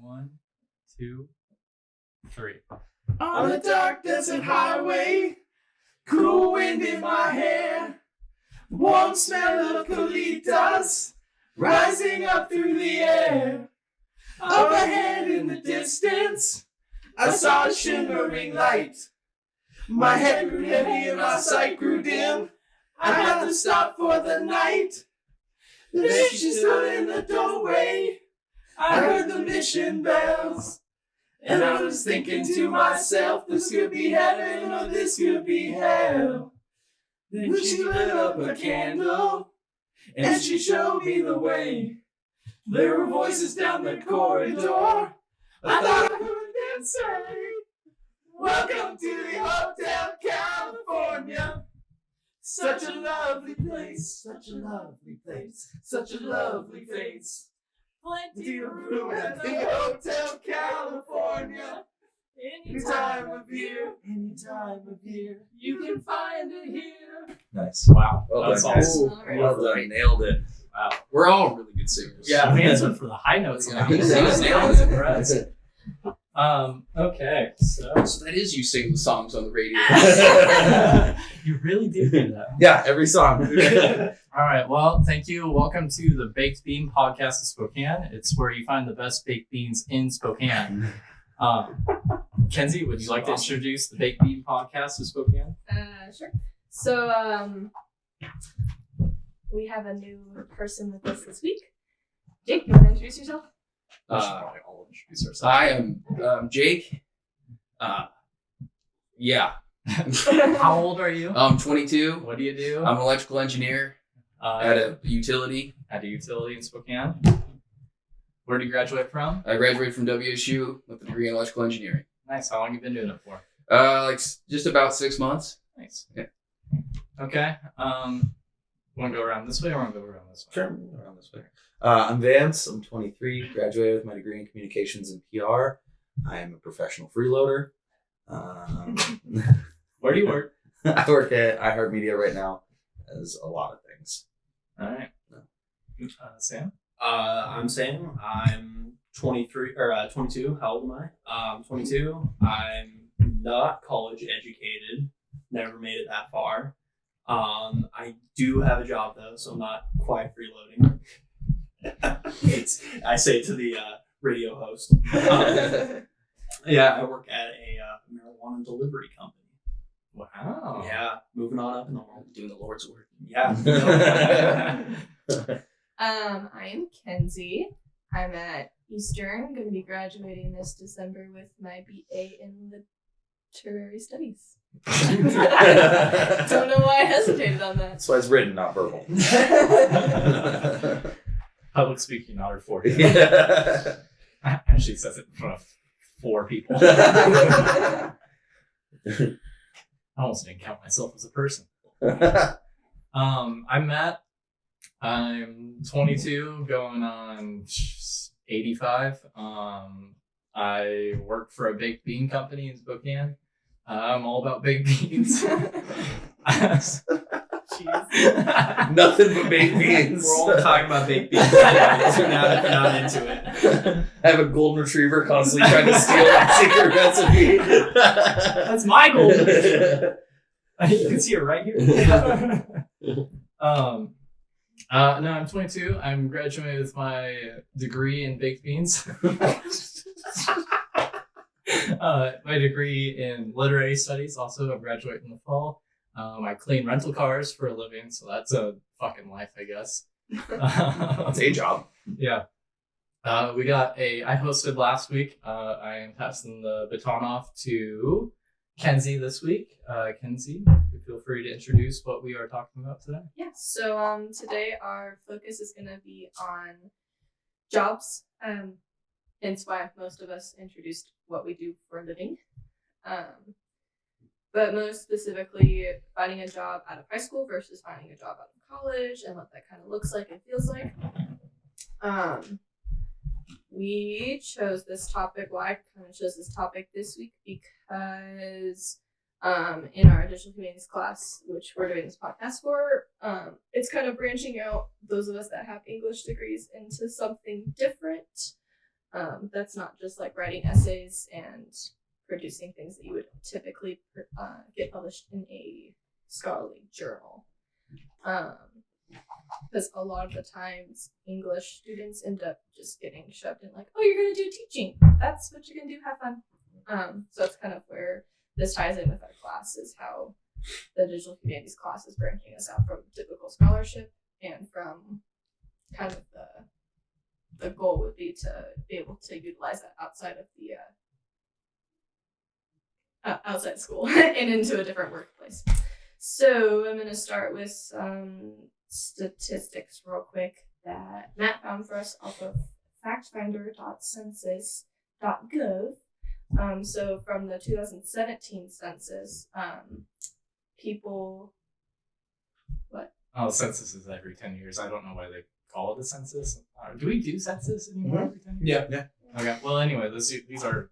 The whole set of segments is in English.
1, 2, 3. On the dark desert highway, cool wind in my hair, warm smell of colitas rising up through the air. Up ahead in the distance, I saw a shimmering light. My head grew heavy and my sight grew dim. I had to stop for the night. Then she stood in the doorway. I heard the mission bells. And I was thinking to myself, this could be heaven or this could be hell. Then she lit up a candle and she showed me the way. There were voices down the corridor. I thought I heard them say, welcome to the Hotel California. Such a lovely place, such a lovely place, such a lovely face. Plenty of room at the Hotel California. Any time of year, you can find it here. Nice. Wow. Well That's done, awesome. guys. Well done. Nailed it. Wow. We're all really good singers. Yeah, Vance went for the high notes. Yeah, He was nailed it. impressed. Okay, so that is you sing the songs on the radio. you really do that. Yeah, every song. All right, well, thank you. Welcome to the Baked Bean Podcast of Spokane. It's where you find the best baked beans in Spokane. Kenzie, would you like to introduce the Baked Bean Podcast of Spokane? Sure. So, we have a new person with us this week. Jake, you want to introduce yourself? We should probably all introduce ourselves. I am Jake. Yeah. How old are you? I'm 22. What do you do? I'm an electrical engineer at a utility. At a utility in Spokane. Where did you graduate from? I graduated from WSU with a degree in electrical engineering. Nice. How long have you been doing it for? Just about 6 months. Nice. Yeah. Okay. Want to go around this way or want to go around this way? Sure, around this way. I'm Vance. I'm 23. Graduated with my degree in communications and PR. I am a professional freeloader. Where do you work? I work at iHeartMedia right now as a lot of things. All right. Sam? I'm Sam. I'm 23 or 22. How old am I? I'm 22. I'm not college educated. Never made it that far. I do have a job though, so I'm not quite freeloading. I say to the radio host. Yeah, I work at a marijuana delivery company. Wow. Yeah, moving on up in the world. Doing the Lord's work. Yeah. I am Kenzie. I'm at Eastern, going to be graduating this December with my BA in Literary Studies. Don't know why I hesitated on that. That's why it's written, not verbal. Public speaking, not her forte. Yeah. She says it in front of 4 people. I almost didn't count myself as a person. I'm Matt. I'm 22, going on 85. I work for a baked bean company in Spokane. I'm all about baked beans. Nothing but baked beans. We're all talking about baked beans. Tune out if you're not into it. I have a golden retriever constantly trying to steal that secret recipe. That's my goal. You can see it right here. No, I'm 22. I'm graduating with my degree in baked beans. My degree in literary studies. Also, I'm graduating in the fall. I clean rental cars for a living, so that's a fucking life, I guess. That's a job. Yeah. I hosted last week. I am passing the baton off to Kenzie this week. Kenzie, feel free to introduce what we are talking about today. Yeah, so today our focus is going to be on jobs. Hence why most of us introduced what we do for a living. But most specifically, finding a job out of high school versus finding a job out of college and what that kind of looks like and feels like. We chose this topic. Well, I kind of chose this topic this week because in our digital communities class, which we're doing this podcast for, it's kind of branching out those of us that have English degrees into something different. That's not just like writing essays and producing things that you would typically get published in a scholarly journal. Because a lot of the times English students end up just getting shoved in like, oh, you're going to do teaching. That's what you're going to do. Have fun. So that's kind of where this ties in with our class, is how the digital humanities class is branching us out from typical scholarship, and from kind of the goal would be to be able to utilize that outside of the outside school and into a different workplace. So I'm going to start with some statistics real quick that Matt found for us off of factfinder.census.gov. So from the 2017 census, people... What? Oh, census is every 10 years. I don't know why they call it a census. Do we do census anymore every 10 years? Yeah. Okay. Well, anyway, these are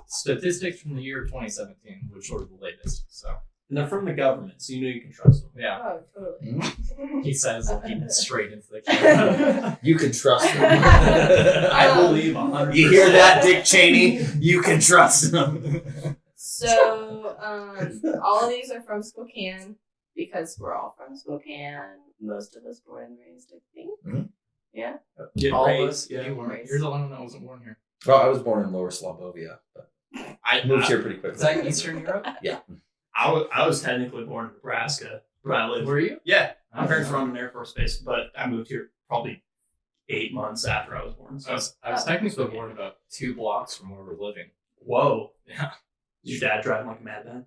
statistics from the year 2017, which are the latest. So. And they're from the government, so you know you can trust them. Yeah. Oh, totally. He says, looking straight into the camera. You can trust them. I believe 100%. You hear that, Dick Cheney? You can trust them. So, all of these are from Spokane, because we're all from Spokane. Most of us born and raised, I think. Mhm. Yeah. Get All of raised, us. yeah. You're the only one that wasn't born here. Well, I was born in Lower Slobovia, but I moved here pretty quickly. Is that Eastern Europe? Yeah. I was technically born in Nebraska, but I lived. Were you? Yeah, my parents were on an Air Force base, but I moved here probably 8 months after I was born. So. I was technically born about 2 blocks from where we're living. Whoa. Yeah. Is your dad driving like a madman?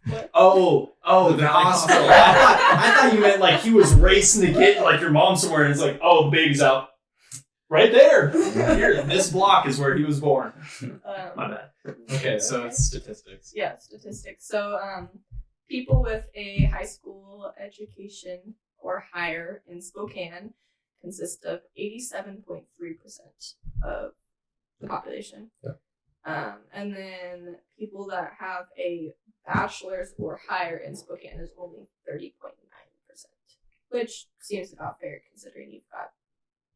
What? Oh, the Valley hospital. Hospital. I thought you meant like he was racing to get like your mom somewhere, and it's like, oh, the baby's out. Right there. Here, this block is where he was born. My bad. Okay, so it's statistics. Yeah, statistics. So, people with a high school education or higher in Spokane consist of 87.3% of the population. Yeah. And then people that have a bachelor's or higher in Spokane is only 30.9%, which seems about fair considering you've got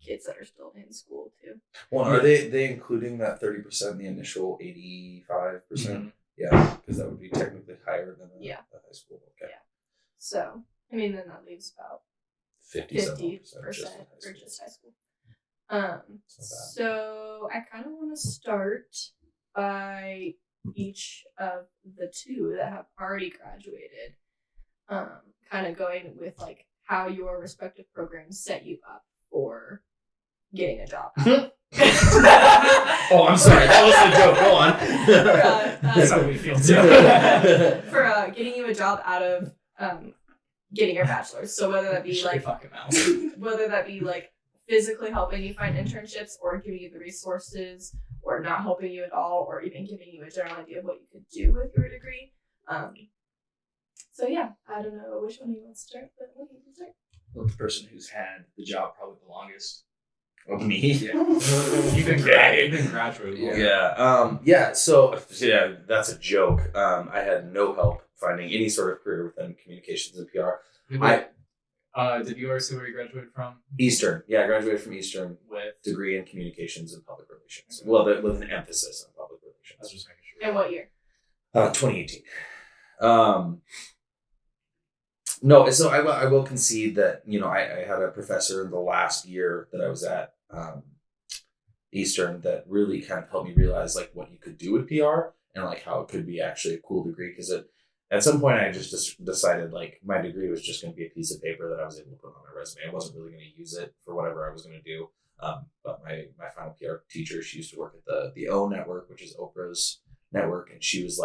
kids that are still in school too. Well, are they including that 30%, the initial 85%? Mm-hmm. Yeah, because that would be technically higher than the high school. Okay. Yeah. So, I mean, then that leaves about 50% 50% for just high school. It's So I kind of want to start by each of the 2 that have already graduated, kind of going with like how your respective programs set you up for getting a job. Oh, I'm sorry. That wasn't a joke. Go on. That's how we feel too. For getting you a job out of getting your bachelor's. So whether that be Shut like your fucking mouth. whether that be like physically helping you find internships, or giving you the resources, or not helping you at all, or even giving you a general idea of what you could do with your degree. So yeah, I don't know which one you want to start, but what do you start? Well, the person who's had the job probably the longest. Oh, me? You've been graduating. Yeah. So that's a joke. I had no help finding any sort of career within communications and PR. Did yours who you graduated from? Eastern. Yeah, I graduated from Eastern With degree in communications and public relations. Well, with an emphasis on public relations. I was just making sure. And what year? 2018. No, so I will concede that, I had a professor in the last year that I was at Eastern that really kind of helped me realize like what you could do with PR and like how it could be actually a cool degree. Because at some point I just decided like my degree was just going to be a piece of paper that I was able to put on my resume. I wasn't really going to use it for whatever I was going to do. But my final PR teacher, she used to work at the O Network, which is Oprah's network, and she was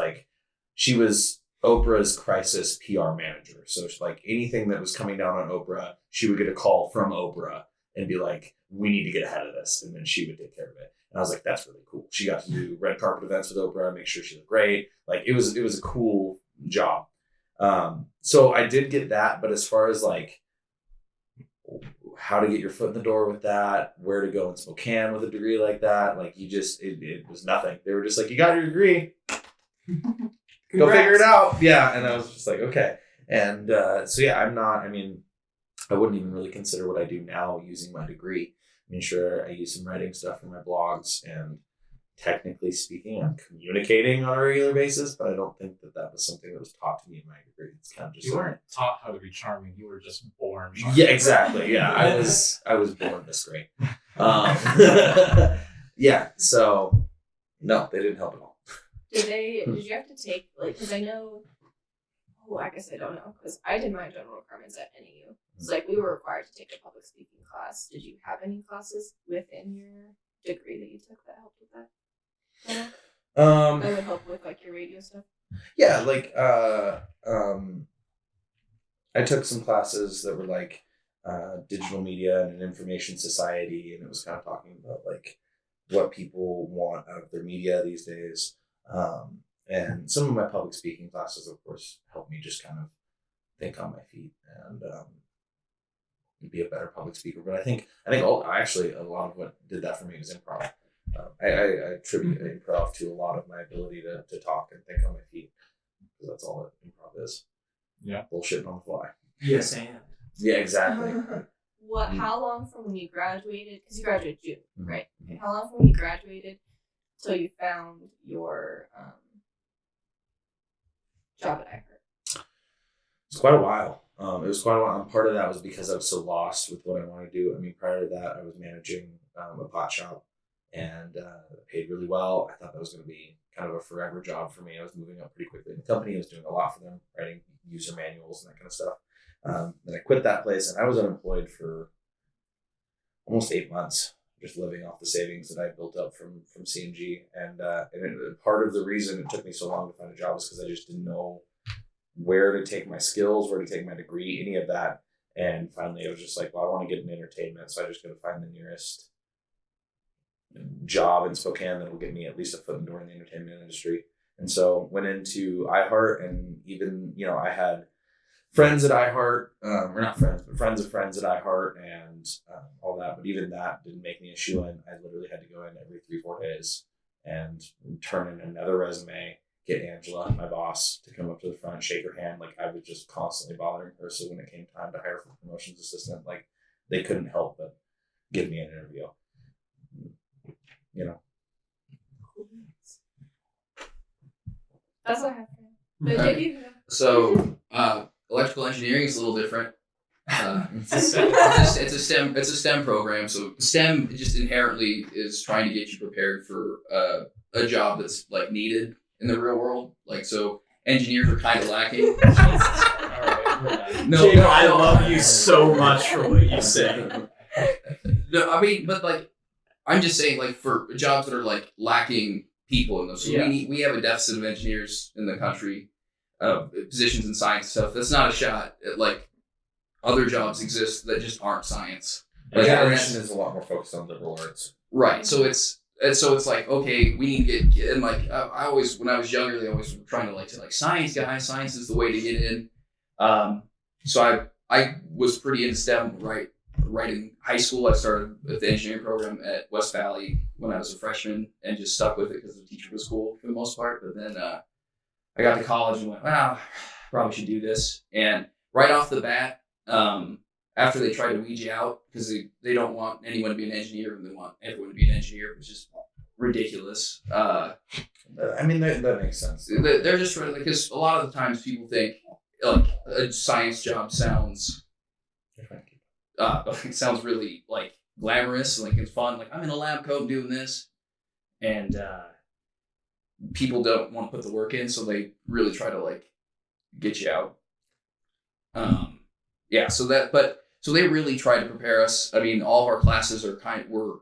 Oprah's crisis PR manager. So like anything that was coming down on Oprah, she would get a call from Oprah and be like, we need to get ahead of this. And then she would take care of it. And I was like, that's really cool. She got to do red carpet events with Oprah, make sure she looked great. Like it was a cool job. So I did get that. But as far as like how to get your foot in the door with that, where to go in Spokane with a degree like that, like it was nothing. They were just like, you got your degree. Go figure it out. Yeah. And I was just like, okay. And so yeah, I wouldn't even really consider what I do now using my degree. I mean, sure, I use some writing stuff for my blogs, and technically speaking, I'm communicating on a regular basis, but I don't think that was something that was taught to me in my degree. It's kind of just You weren't taught how to be charming. You were just born charming. Yeah, exactly. Yeah, I was born this great. Yeah, so no, they didn't help at all. Did you have to take, like, because I know, I guess I don't know, because I did my general requirements at NAU. So, like, we were required to take a public speaking class. Did you have any classes within your degree that you took that helped with that? That would help with, like, your radio stuff? Yeah, like, I took some classes that were, like, digital media and an information society, and it was kind of talking about, like, what people want out of their media these days. And some of my public speaking classes, of course, helped me just kind of think on my feet and be a better public speaker. But I think actually a lot of what did that for me was improv. I attribute improv to a lot of my ability to talk and think on my feet, because that's all that improv is. Yeah, bullshitting on the fly. Yes, and. Yeah, exactly. How long from when you graduated? Because you graduated June, right? Mm-hmm. How long from when you graduated till you found your job at iHeart? It's quite a while. It was quite a while. And part of that was because I was so lost with what I wanted to do. I mean, prior to that, I was managing a pot shop, and paid really well. I thought that was going to be kind of a forever job for me. I was moving up pretty quickly in the company. I was doing a lot for them, writing user manuals and that kind of stuff. Then I quit that place, and I was unemployed for almost 8 months, just living off the savings that I built up from C&G. And part of the reason it took me so long to find a job was because I just didn't know where to take my skills, where to take my degree, any of that. And finally, I was just like, well, I want to get in entertainment, so I just got to find the nearest job in Spokane that will get me at least a foot in the door in the entertainment industry. And so went into iHeart, and even, I had friends at iHeart, or not friends, but friends of friends at iHeart, and all that. But even that didn't make me a shoo-in. I literally had to go in every 3-4 days and turn in another resume, get Angela, my boss, to come up to the front, shake her hand. Like, I was just constantly bothering her. So when it came time to hire for the promotions assistant, like, they couldn't help but give me an interview. That's what happened. But Right. you know. So, electrical engineering is a little different. It's a STEM program. So STEM just inherently is trying to get you prepared for a job that's like needed in the real world. Like, so engineers are kind of lacking. Jake, I love you so much for what you say. No, I mean, but like, I'm just saying, like, for jobs that are like lacking people in them. So we have a deficit of engineers in the country, positions in science stuff. That's not a shot at, like, other jobs exist that just aren't science. My generation is a lot more focused on liberal arts. Right. So it's like, okay, we need to get, and like, I always, when I was younger, they always were trying to say science guys, science is the way to get in. So I was pretty into STEM right in high school. I started with the engineering program at West Valley when I was a freshman and just stuck with it because the teacher was cool for the most part. But then I got to college and went, wow, probably should do this. And right off the bat, after they try to weed you out, because they don't want anyone to be an engineer and they want everyone to be an engineer, which is ridiculous. I mean, that makes sense. They're just trying to, because a lot of the times people think like a science job sounds it sounds really like glamorous, like it's fun, like I'm in a lab coat and doing this, and people don't want to put the work in, so they really try to like get you out. So they really try to prepare us. I mean, all of our classes were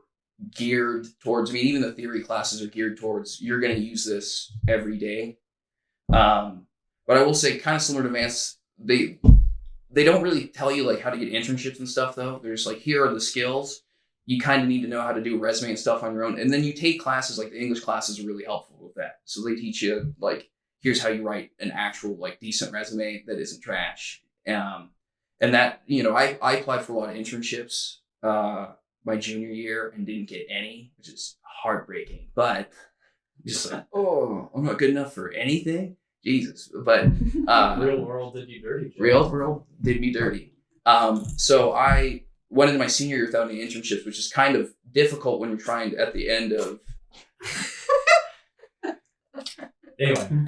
geared towards, I mean, even the theory classes are geared towards, you're going to use this every day. But I will say, kind of similar to Vance, they don't really tell you like how to get internships and stuff though. They're just like, here are the skills. You kind of need to know how to do a resume and stuff on your own. And then you take classes, like the English classes are really helpful with that. So they teach you like, here's how you write an actual like decent resume that isn't trash. And that, I applied for a lot of internships my junior year and didn't get any, which is heartbreaking. But just like, oh, I'm not good enough for anything. Jesus. But real world did you dirty. Real world did me dirty. So I went into my senior year without any internships, which is kind of difficult when you're trying to, at the end of. Anyway,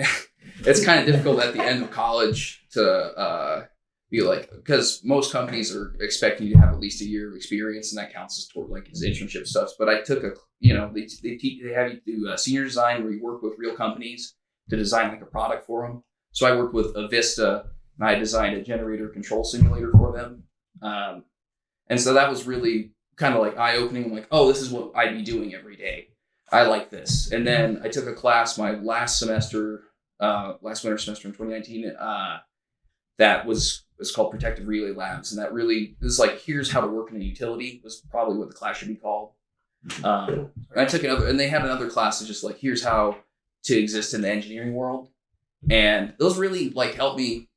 It's kind of difficult at the end of college to be like, because most companies are expecting you to have at least a year of experience, and that counts as toward like his internship stuff. But I took they have you do senior design where you work with real companies to design like a product for them. So I worked with Avista, and I designed a generator control simulator for them. And so that was really kind of like eye-opening. I'm like, oh, this is what I'd be doing every day. I like this. And then I took a class my last winter semester in 2019, that was called Protective Relay Labs. And that really is like, here's how to work in a utility was probably what the class should be called. And I took and they had another class that's just like, here's how to exist in the engineering world. And those really like helped me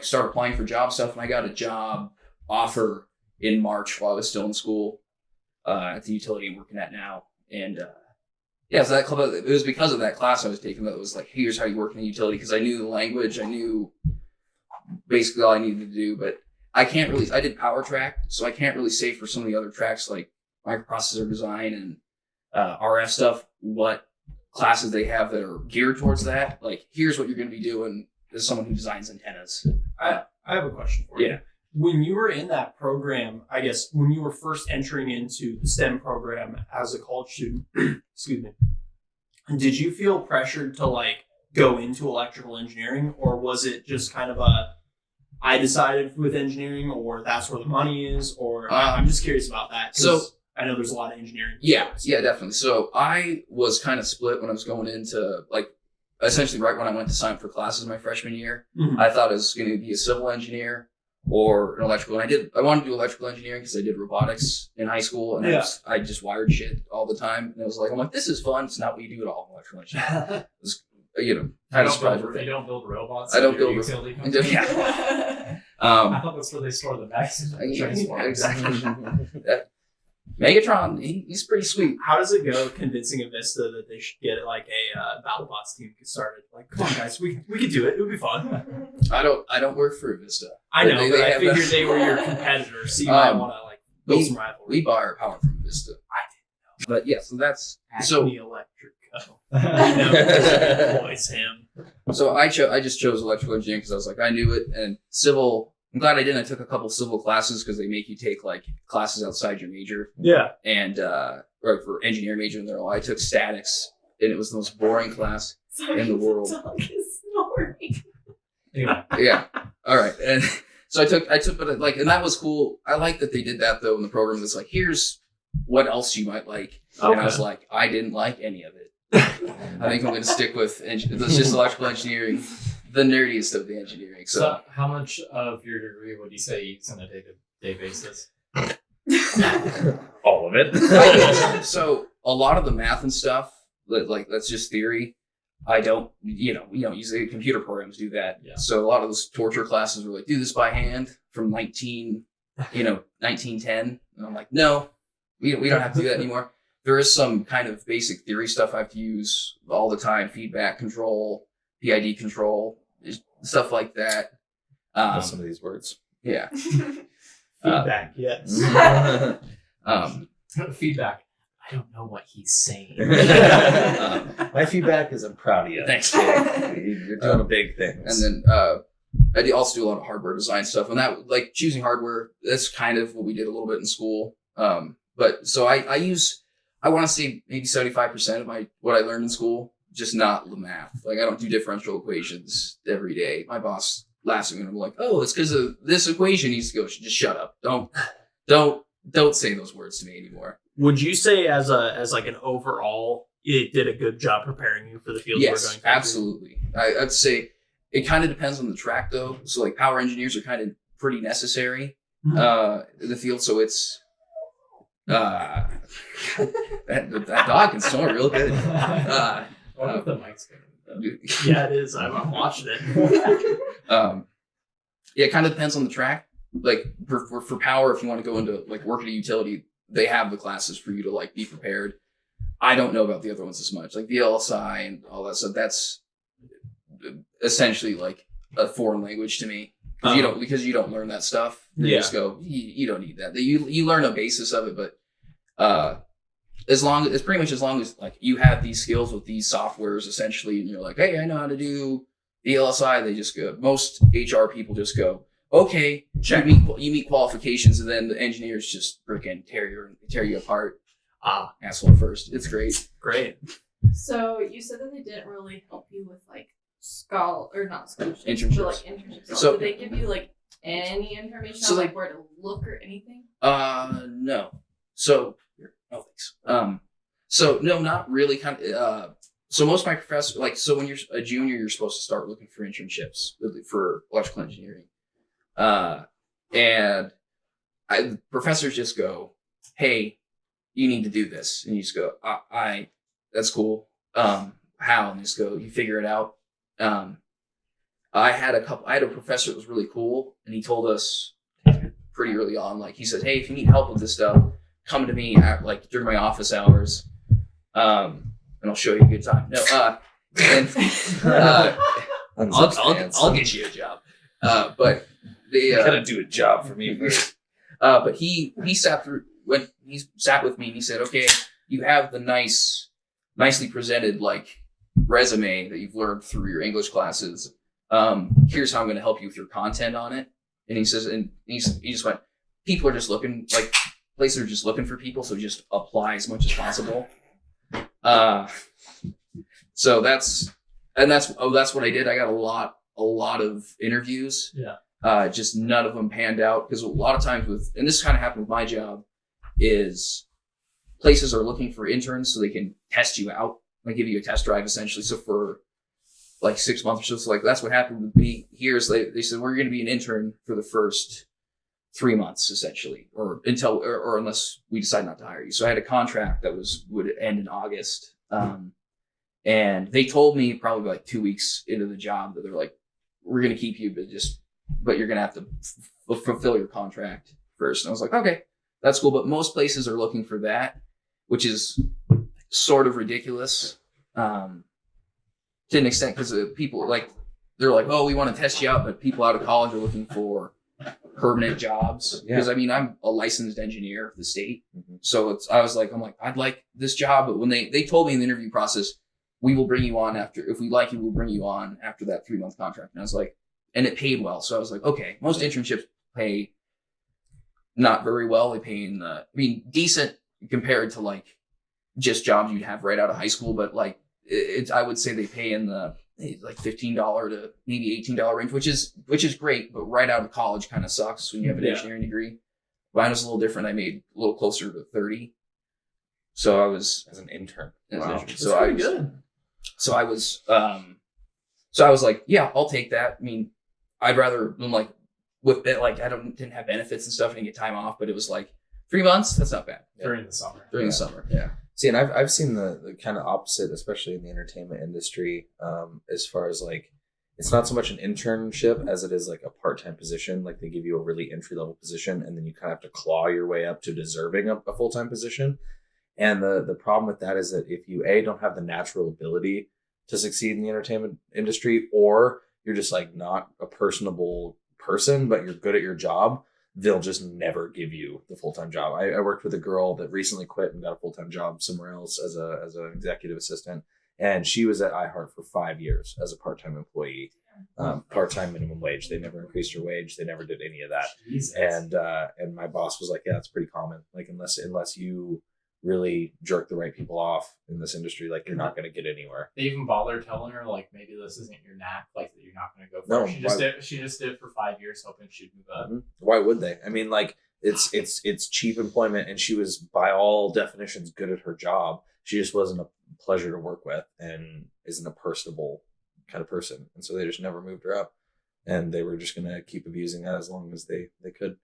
start applying for job stuff. And I got a job offer in March while I was still in school at the utility I'm working at now. And so that club, it was because of that class I was taking that was like, here's how you work in a utility, because I knew the language, I knew basically all I needed to do. But I did power track, so I can't really say for some of the other tracks like microprocessor design and RF stuff, what classes they have that are geared towards that. Like, here's what you're going to be doing as someone who designs antennas. I have a question for you. Yeah. When you were in that program, I guess when you were first entering into the STEM program as a college student, excuse me, did you feel pressured to like go into electrical engineering, or was it just kind of I decided with engineering, or that's where the money is, or I'm just curious about that. So I know there's a lot of engineering. Yeah, definitely. So I was kind of split when I was going into like, essentially right when I went to sign up for classes my freshman year. Mm-hmm. I thought I was going to be a civil engineer or an electrical. And I wanted to do electrical engineering because I did robotics in high school, and I just wired shit all the time. And it was like, I'm like, this is fun. It's not what you do at all in electrical engineering. It was, kind of surprised. You don't build robots. I don't build utility robots. Yeah. I thought that's where they store the vaccines. Exactly. Megatron, he's pretty sweet. How does it go convincing Avista that they should get like a BattleBots team get started? Like, come on, guys, we could do it. It would be fun. I don't work for Avista. I know, but I figured they were your competitors, so you might want to like build some rivalry. We buy our power from Avista. I didn't know, but yeah, so that's Acme Electrico. Voice him. So I just chose electrical engineering because I was like, I knew it, and civil. I'm glad I didn't. I took a couple civil classes because they make you take like classes outside your major. Yeah. And for engineering major, and I took statics, and it was the most boring class in the world. Dog is snoring. Anyway. Yeah. All right. And so I took, but like, and that was cool. I like that they did that though in the program. That's like, here's what else you might like. Okay. And I was like, I didn't like any of it. I think I'm going to stick with it's just electrical engineering, the nerdiest of the engineering. So how much of your degree would you say you use on a day-to-day basis? All of it. So a lot of the math and stuff, like that's just theory. I don't, usually computer programs do that. Yeah. So a lot of those torture classes were like, do this by hand from 1910. And I'm like, no, we don't have to do that anymore. There is some kind of basic theory stuff I have to use all the time: feedback control, PID control, stuff like that. Some of these words. Yeah. Feedback, yes. Feedback. I don't know what he's saying. My feedback is I'm proud of you. Thanks. You're doing a big thing. And then I also do a lot of hardware design stuff, and that like choosing hardware. That's kind of what we did a little bit in school. But so I want to say maybe 75% of what I learned in school, just not the math. Like, I don't do differential equations every day. My boss laughs at me and I'm like, oh, it's because of this equation needs to go. Just shut up. Don't say those words to me anymore. Would you say as like an overall, it did a good job preparing you for the field yes, you were going to? Absolutely. I'd say it kind of depends on the track though. So like power engineers are kind of pretty necessary in the field. So it's that dog can snore real good. What if the mic's good? Yeah, it is. I'm watching it. Yeah, it kind of depends on the track. Like for power, if you want to go into like work at a utility, they have the classes for you to like be prepared. I don't know about the other ones as much, like the LSI and all that stuff. That's essentially like a foreign language to me because you don't learn that stuff. You Yeah. just go, you don't need that. You learn a basis of it, but as long as like you have these skills with these softwares essentially, and you're like, hey, I know how to do the LSI, they just go. Most HR people just go, okay, check. You meet qualifications, and then the engineers just freaking tear you apart. Asshole first. It's great. Great. So you said that they didn't really help you with like not scholarships, Internships. but like internships. So- Did they give you like any information So on they- like where to look or anything? No. So, no thanks. So no, not really. So most of my professors, like, so when you're a junior, you're supposed to start looking for internships for electrical engineering. And professors just go, hey, you need to do this. And you just go, that's cool. How? And just go, you figure it out. I had a professor that was really cool, and he told us pretty early on, like, he said, hey, if you need help with this stuff, come to me during my office hours. And I'll show you a good time. No, I'll get you a job. But You gotta do a job for me first. but he sat with me and he said, okay, you have the nicely presented like resume that you've learned through your English classes. Here's how I'm going to help you with your content on it. And he says, and he just went, people are just looking, like, places are just looking for people, so just apply as much as possible. So that's what I did. I got a lot of interviews. Yeah. Just none of them panned out, because a lot of times and this kind of happened with my job, is places are looking for interns so they can test you out, like give you a test drive essentially. So for like 6 months or so, like that's what happened with me here. Is they said, we're going to be an intern for the first 3 months essentially, or unless we decide not to hire you. So I had a contract that would end in August. And they told me probably like 2 weeks into the job that they're like, we're going to keep you, but you're going to have to fulfill your contract first. And I was like, okay, that's cool. But most places are looking for that, which is sort of ridiculous. To an extent, because people they're like, oh, we want to test you out, but people out of college are looking for permanent jobs. Because I mean, I'm a licensed engineer of the state, so I'm like, I'd like this job, but when they told me in the interview process, we will bring you on if we like you, we'll bring you on after that 3-month contract. And I was like, and it paid well, so I was like, okay, most internships pay not very well. They pay decent compared to like just jobs you'd have right out of high school, but like I would say they pay in the like $15 to maybe $18 range, which is great, but right out of college kind of sucks when you have an engineering degree. Mine was a little different. I made a little closer to 30. So I was As an intern. So I was good. So I was like, yeah, I'll take that. I mean, I'd rather than like with it, like didn't have benefits and stuff and get time off, but it was like 3 months. That's not bad. During the summer. During the summer, yeah. See, and I've seen the kind of opposite, especially in the entertainment industry, as far as like, it's not so much an internship as it is like a part-time position. Like they give you a really entry-level position, and then you kind of have to claw your way up to deserving a full-time position. And the problem with that is that if you don't have the natural ability to succeed in the entertainment industry, or you're just like not a personable person, but you're good at your job, they'll just never give you the full-time job. I worked with a girl that recently quit and got a full-time job somewhere else as an executive assistant. And she was at iHeart for 5 years as a part-time employee, part-time minimum wage. They never increased her wage. They never did any of that. Jesus. And my boss was like, yeah, that's pretty common. Like, unless you really jerk the right people off in this industry, like you're not going to get anywhere. They even bothered telling her like maybe this isn't your knack, like that you're not going to go for No, it. She just did it for 5 years, hoping she'd move up. Why would they? I mean, like it's cheap employment, and she was by all definitions good at her job. She just wasn't a pleasure to work with and isn't a personable kind of person, and so they just never moved her up, and they were just going to keep abusing that as long as they could.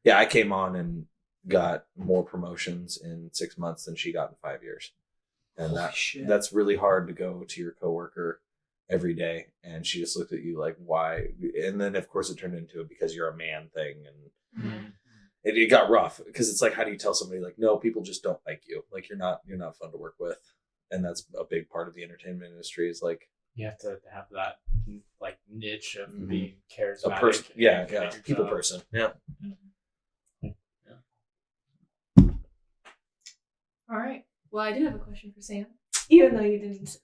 Yeah, I came on and got more promotions in 6 months than she got in 5 years. And that's really hard to go to your coworker every day. And she just looked at you like, why? And then of course it turned into a because you're a man thing. And it got rough, because it's like, how do you tell somebody like, no, people just don't like you. Like you're not fun to work with. And that's a big part of the entertainment industry, is like, You have to have that like niche of Mhm. being A charismatic. person, and yeah, good at yeah, your people job. person, yeah. All right. Well, I do have a question for Sam. Even though you didn't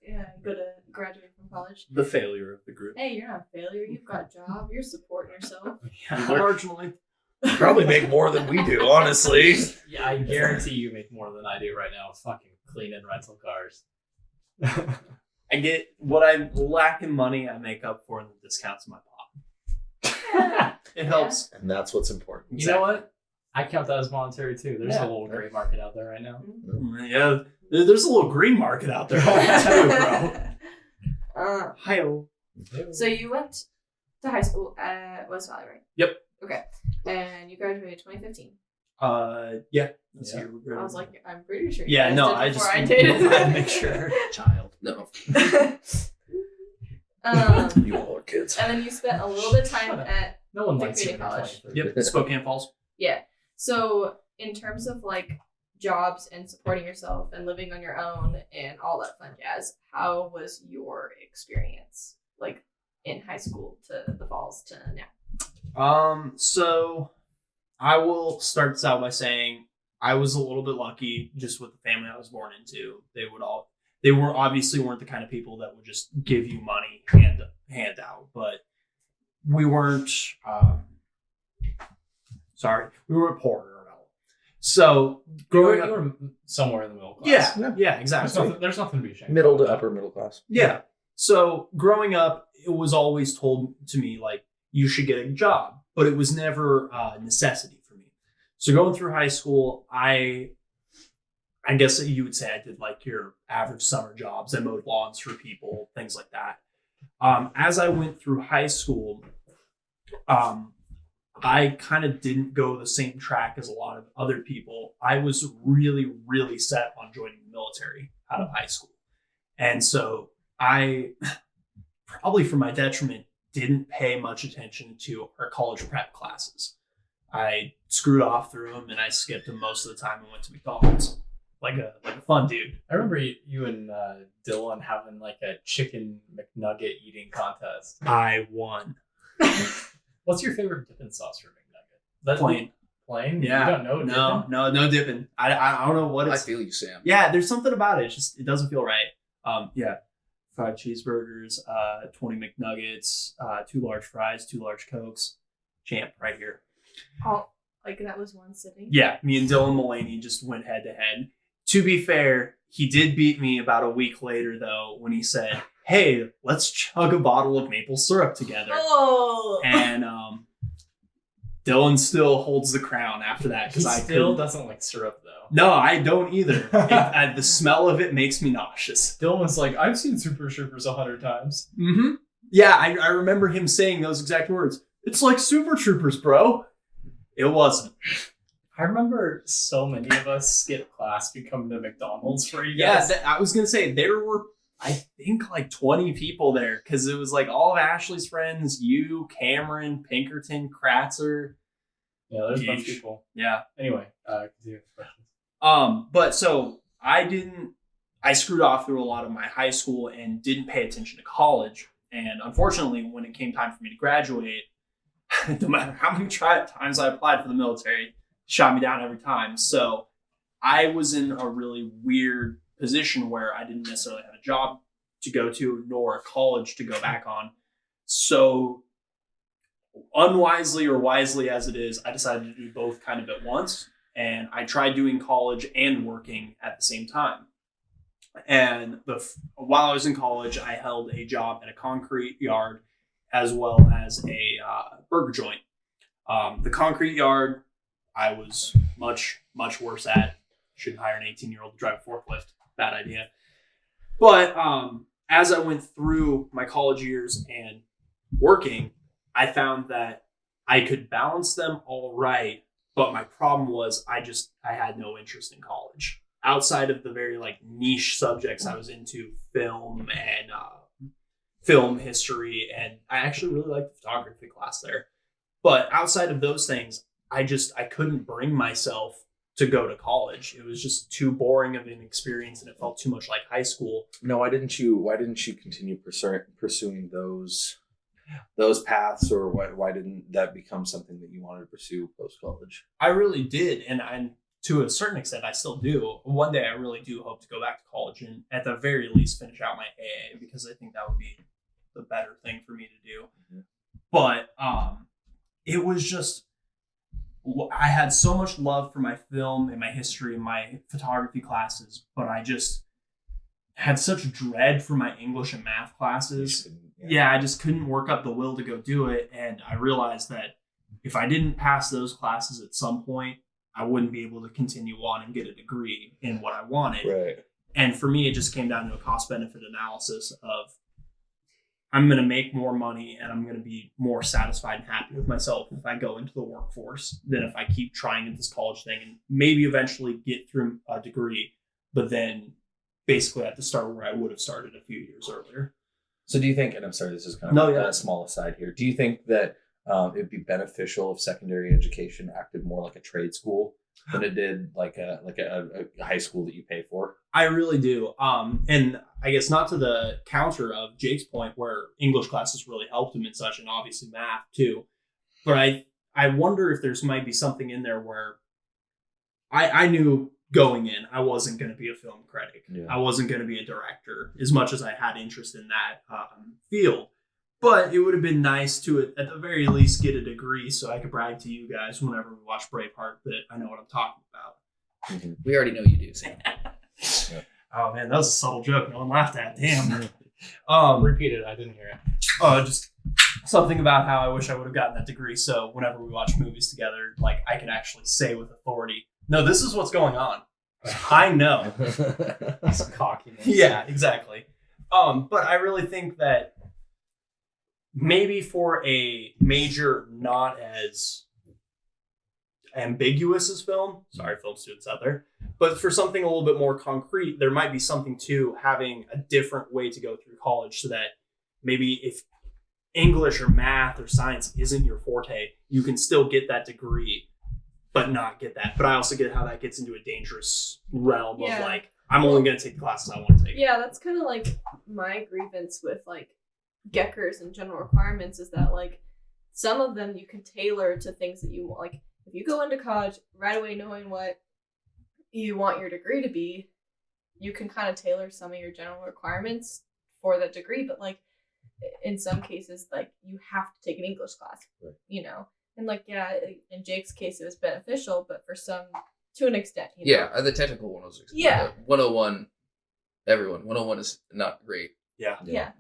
go to graduate from college. The failure of the group. Hey, you're not a failure. You've got a job. You're supporting yourself. Marginally. Probably make more than we do, honestly. Yeah, I guarantee you make more than I do right now fucking cleaning rental cars. I get what I lack in money, I make up for in the discounts in my pocket. It helps. And that's what's important. You know what? I count that as monetary too. There's Yeah. a little gray market out there right now. Yeah, there's a little green market out there too, bro. Hi-oh. So you went to high school at West Valley, right? Yep. Okay. And you graduated 2015. Yeah. That's Yeah. the year we I was graduated. like, I'm pretty sure. Yeah, you guys no, did I before just I did. wanted to make sure. Child. No. You all are kids. And then you spent a little bit of time Shut up. at No one The likes community it. college. Yep, Spokane Falls. yeah. So in terms of like jobs and supporting yourself and living on your own and all that fun jazz, how was your experience like in high school to the falls to now? So I will start this out by saying I was a little bit lucky just with the family I was born into. They were obviously weren't the kind of people that would just give you money hand out, but we weren't we weren't poor or no. So You growing up, were somewhere in the middle class. yeah, exactly. There's nothing to be ashamed Middle of. to upper middle class. Yeah. So growing up, it was always told to me like you should get a job, but it was never a necessity for me. So going through high school, I guess that you would say I did like your average summer jobs. I mowed lawns for people, things like that. As I went through high school, I kind of didn't go the same track as a lot of other people. I was really, really set on joining the military out of high school. And so I, probably for my detriment, didn't pay much attention to our college prep classes. I screwed off through them and I skipped them most of the time and went to McDonald's. Like a fun dude. I remember you and Dylan having like a chicken McNugget eating contest. I won. What's your favorite dipping sauce for McNugget? That's Plain. Plain? Yeah. You don't know dipping? No dipping. I don't know what I it's. feel you, Sam. Yeah, there's something about it. It doesn't feel right. Yeah. 5 cheeseburgers, 20 McNuggets, 2 large fries, 2 large Cokes. Champ right here. All like that was one sitting. Yeah, me and Dylan Mullaney just went head to head. To be fair, he did beat me about a week later though when he said, "Hey, let's chug a bottle of maple syrup together." Oh. And Dylan still holds the crown after that He because I still couldn't. doesn't like syrup though. No, I don't either. The smell of it makes me nauseous. Dylan was like, I've seen Super Troopers 100 times. Mm-hmm. Yeah, I remember him saying those exact words. It's like Super Troopers, bro. It wasn't. I remember so many of us skip class becoming to McDonald's for you Yeah, guys. I was gonna say there were, I think, like 20 people there because it was like all of Ashley's friends, you, Cameron, Pinkerton, Kratzer. Yeah, there's a bunch of Huge. people. Yeah. Anyway, continue with the questions. But so I screwed off through a lot of my high school and didn't pay attention to college. And unfortunately, when it came time for me to graduate, no matter how many times I applied for the military, shot me down every time. So I was in a really weird position where I didn't necessarily have a job to go to, nor a college to go back on. So unwisely or wisely as it is, I decided to do both kind of at once. And I tried doing college and working at the same time. And while I was in college, I held a job at a concrete yard as well as a burger joint. The concrete yard, I was much, much worse at. Shouldn't hire an 18-year-old to drive a forklift. Bad idea. But as I went through my college years and working, I found that I could balance them all right. But my problem was I had no interest in college. Outside of the very like niche subjects I was into, film and film history, and I actually really liked the photography class there. But outside of those things, I couldn't bring myself to go to college. It was just too boring of an experience, and it felt too much like high school. No, why didn't you continue pursuing those paths, or why didn't that become something that you wanted to pursue post college? I really did, and to a certain extent, I still do. One day, I really do hope to go back to college and at the very least finish out my AA, because I think that would be the better thing for me to do. Mm-hmm. But it was just, I had so much love for my film and my history and my photography classes, but I just had such dread for my English and math classes. Yeah, I just couldn't work up the will to go do it. And I realized that if I didn't pass those classes at some point, I wouldn't be able to continue on and get a degree in what I wanted. Right. And for me, it just came down to a cost benefit analysis of, I'm going to make more money and I'm going to be more satisfied and happy with myself if I go into the workforce than if I keep trying at this college thing and maybe eventually get through a degree, but then basically have to start where I would have started a few years earlier. So do you think, and I'm sorry, this is kind of a small aside here, do you think that it'd be beneficial if secondary education acted more like a trade school than it did like a high school that you pay for? I really do. And I guess not to the counter of Jake's point where English classes really helped him and such, and obviously math too. But I wonder if there's might be something in there where I knew going in, I wasn't going to be a film critic. Yeah. I wasn't going to be a director as much as I had interest in that field. But it would have been nice to, at the very least, get a degree so I could brag to you guys whenever we watch Braveheart that I know what I'm talking about. Mm-hmm. We already know you do, Sam. Yeah. Oh, man, that was a subtle joke. No one laughed at. Damn. Repeat it. I didn't hear it. Just something about how I wish I would have gotten that degree. So whenever we watch movies together, like I can actually say with authority, no, this is what's going on. I know. Some cockiness. Yeah, exactly. But I really think that maybe for a major not as ambiguous as film, sorry film students out there, but for something a little bit more concrete, there might be something to having a different way to go through college so that maybe if English or math or science isn't your forte, you can still get that degree but not get that. But I also get how that gets into a dangerous realm of like, I'm only going to take the classes I want to take. Yeah, that's kind of like my grievance with like Geckers and general requirements is that like some of them you can tailor to things that you want. Like if you go into college right away knowing what you want your degree to be, you can kind of tailor some of your general requirements for that degree. But like in some cases, like you have to take an English class, you know? And like, yeah, in Jake's case, it was beneficial, but for some, to an extent, you know? Yeah, the technical one was. Yeah. 101, 101 is not great. Yeah.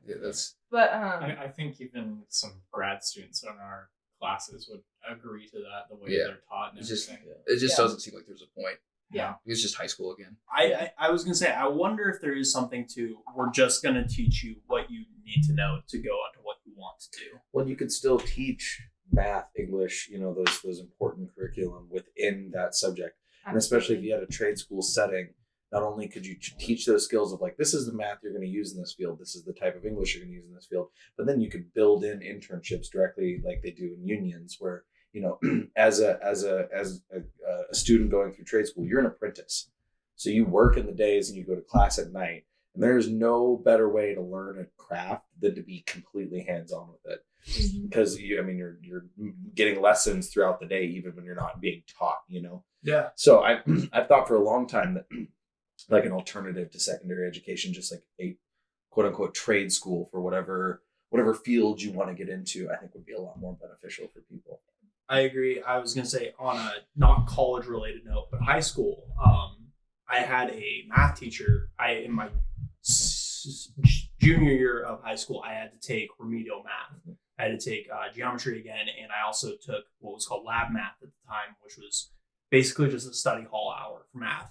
That's. But I think even some grad students in our classes would agree to that, the way they're taught and everything. It just doesn't seem like there's a point. Yeah. It's just high school again. I was going to say, I wonder if there is something to, we're just going to teach you what you need to know to go on to what you want to do. Well, you could still teach math, English, you know, those important curriculum within that subject. And especially if you had a trade school setting, not only could you teach those skills of like, this is the math you're going to use in this field, this is the type of English you're going to use in this field, but then you could build in internships directly like they do in unions where, you know, as a student going through trade school, you're an apprentice. So you work in the days and you go to class at night. And there's no better way to learn a craft than to be completely hands-on with it. Because you're getting lessons throughout the day, even when you're not being taught, you know? Yeah. So I've thought for a long time that like an alternative to secondary education, just like a quote unquote trade school for whatever field you want to get into, I think would be a lot more beneficial for people. I agree. I was going to say on a not college related note, but high school, I had a math teacher. In my junior year of high school, I had to take remedial math. I had to take geometry again, and I also took what was called lab math at the time, which was basically just a study hall hour for math.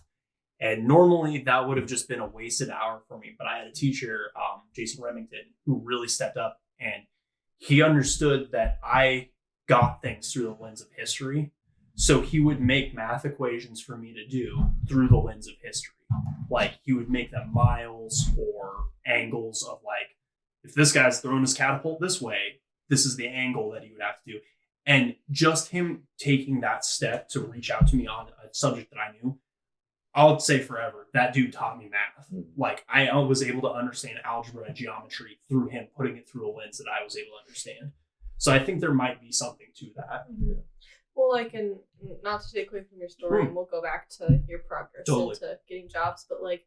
And normally that would have just been a wasted hour for me, but I had a teacher, Jason Remington, who really stepped up, and he understood that I got things through the lens of history. So he would make math equations for me to do through the lens of history. Like he would make them miles or angles of like, if this guy's throwing his catapult this way, this is the angle that he would have to do. And just him taking that step to reach out to me on a subject that I knew, I would say forever, that dude taught me math. Like, I was able to understand algebra and geometry through him putting it through a lens that I was able to understand. So I think there might be something to that. Mm-hmm. Well, like, and not to take away from your story, and we'll go back to your progress into getting jobs, but like,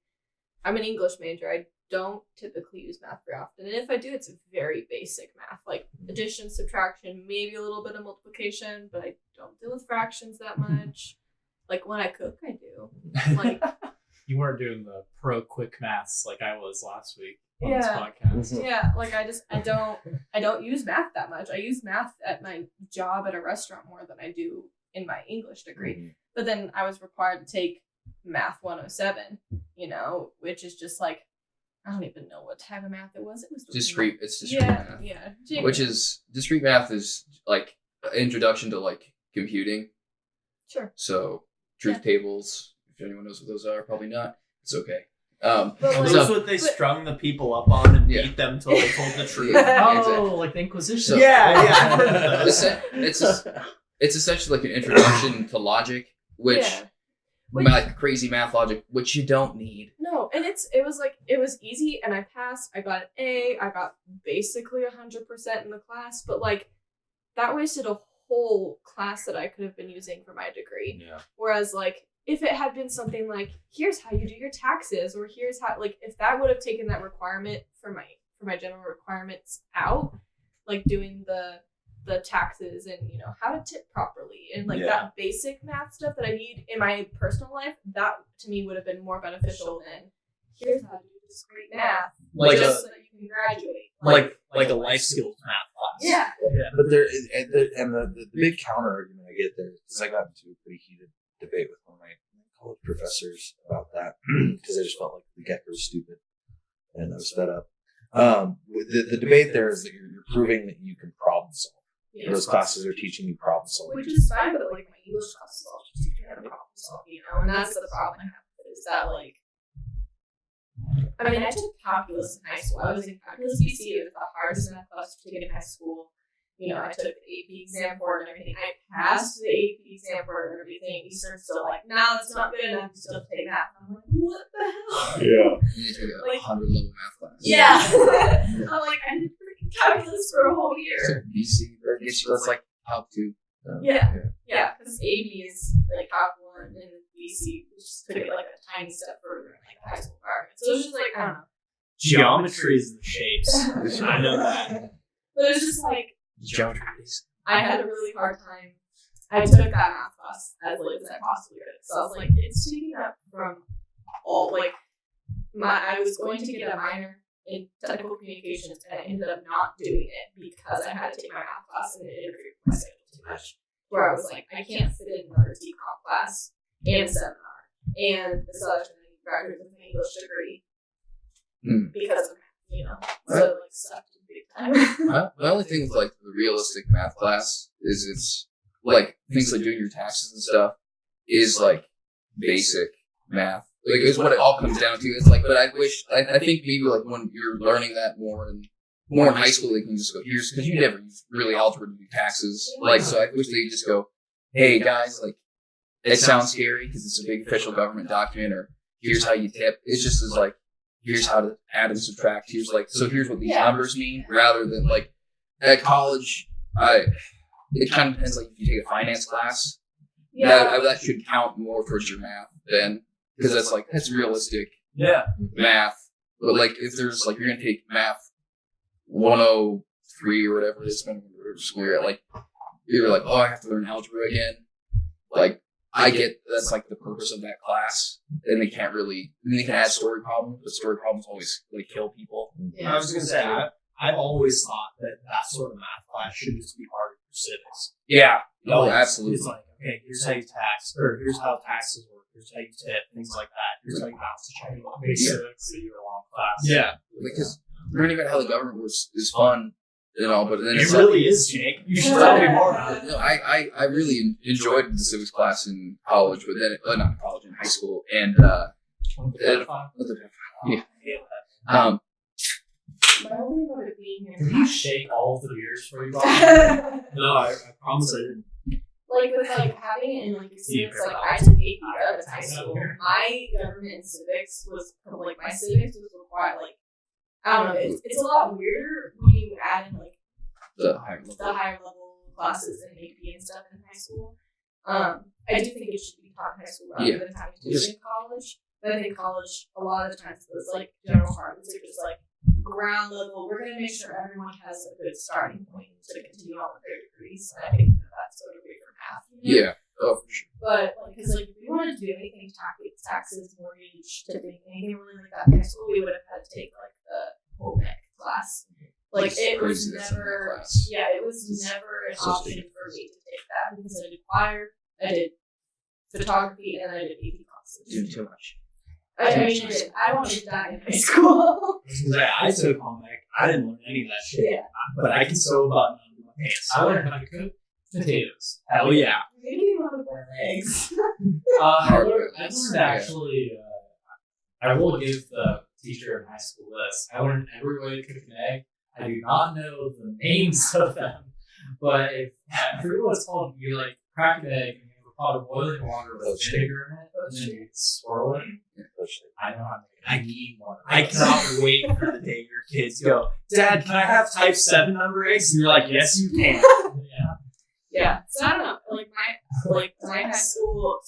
I'm an English major. I don't typically use math very often. And if I do, it's very basic math, like addition, subtraction, maybe a little bit of multiplication, but I don't deal with fractions that much. Like, when I cook, I do. Like, you weren't doing the pro quick maths like I was last week on Yeah. this podcast. yeah, like I don't use math that much. I use math at my job at a restaurant more than I do in my English degree. But then I was required to take Math 107, which is just like, I don't even know what type of math it was. It was discrete. It's discrete math. Yeah. Which is discrete math is like an introduction to like computing. Sure. So truth tables. If anyone knows what those are, probably not. It's okay. But like, That's what they strung the people up on and beat them until they told the truth. Oh, like the Inquisition. So, I've heard of those. It's essentially like an introduction to logic, which like crazy math logic, which you don't need. No, and it was easy, and I passed. I got an A. I got basically 100% in the class, but like that wasted a whole class that I could have been using for my degree. Yeah. Whereas like, if it had been something like, here's how you do your taxes, or here's how, like, if that would have taken that requirement for my general requirements out, like doing the taxes and how to tip properly and like that basic math stuff that I need in my personal life, that to me would have been more beneficial than here's how to do discrete math, Like just so that you can graduate. like a life skills math class. Yeah. But the big counter argument I get there is I got into a pretty heated debate with one of my college professors about that because I just felt like the get-go was stupid and I was fed up. The debate there is that you're proving that you can problem solve. Yeah. Those classes are teaching you problem solving. Which is fine, but like my English classes all just teach me how to problem solve, and that's the problem I have with it, is that like, I mean, I took calculus in high school. I was in calculus BC. It was the hardest math class to take in high school. I took the AP exam for it and everything. I passed the AP exam for it and everything. Eastern's still like, no, that's not good enough. You still have to take math. I'm like, what the hell? Yeah. You need to take a 100 level math class. Yeah. I'm like, I did freaking calculus for a whole year. BC, that's like Calc 2. Yeah, because AB is like Calc 1 and BC just took it like a tiny step further in like the high school environment. So it's just like, I don't know. Geometry is the shapes. I know that. But it's just like, Geometry. I had a really hard time. I took that math class as late as I possibly could. So I was like, it's taking up from all, like, I was going to get a minor in technical communications and I ended up not doing it because I had to take my math class and it interfered with my schedule too much. Where I was like, I can't fit in another TCOM class and a seminar and this other thing, graduate with an English degree because of, so it like sucked big time. My only thing with like the realistic math class is it's like things like doing your taxes and stuff is like basic math. Like is what it all comes down to. It's like, but I think maybe like when you're learning that more in high school, they can just go here's because you never use really algebra to do taxes. Like so, I wish they could just go, hey guys, like it sounds scary because it's a big official government document, or here's how you tip. It's just as like, here's how to add and subtract. Here's what these numbers mean, rather than like at college. It kind of depends. Like if you take a finance class, that should count more towards your math then, because that's realistic math. But like if there's like you're gonna take math 103 or whatever it is, like you're like, oh, I have to learn algebra again. Like I get that's like the purpose of that class, and they can add story problems, but story problems always like kill people. I was gonna say I've always thought that sort of math class should just be part of your civics. Yeah. Oh, Like, absolutely. It's like, okay, here's how you tax, or here's how taxes work, here's how you tip, things like that. Here's how you balance the checkbook. Basics, a year-long class. Yeah. Because learning about how the government works is fun and all, but then It really is, Jake. You should tell me more about it. No, I really enjoyed the civics class in college, but then not in college, in high school, and My only thing about it being here Did you shake all of the beers for you, Bob? No, I promise I didn't. Like with like having it in like your civics, like I took AP Gov in high school. My government and civics was like my civics was required. Like I don't know, it's a lot weirder when you add in like The higher level. the higher level classes and AP and stuff in high school. I do think it should be taught in high school rather than having to do it in college. But I think college, a lot of times, those like general departments are just like ground level. We're going to make sure everyone has a good starting point to continue on with their degrees. And I think that's sort of great for math. You know? Yeah. Oh, for sure. But like, because like, if we wanted to do anything, taxes, mortgage, tipping, anything really like that in high school, we would have had to take like the home ec class. Like It's it was crazy that's in that never, class. yeah, it was never an so option stupid. for me to take that because I did choir, I did photography, and I did AP classes. Doing too much. I mean, I wanted to die in high school. I took home ec. I didn't learn any of that shit. Yeah. But I can sew a button under my pants. I learned how to cook potatoes. Hell yeah. Maybe you want to wear legs. I learned actually. I will give the teacher in high school this. I learned every way to cook an egg. I do not know the names of them, but I forget what it's called. You like crack an egg and you have a pot of boiling water with vinegar in it, and then you swirl it. I know how to make it. I need one. I cannot wait for the day your kids go, Dad, can I have type 7 number eggs? And you're like, yes, you can. Yeah. Yeah. So I don't know. Like my high school,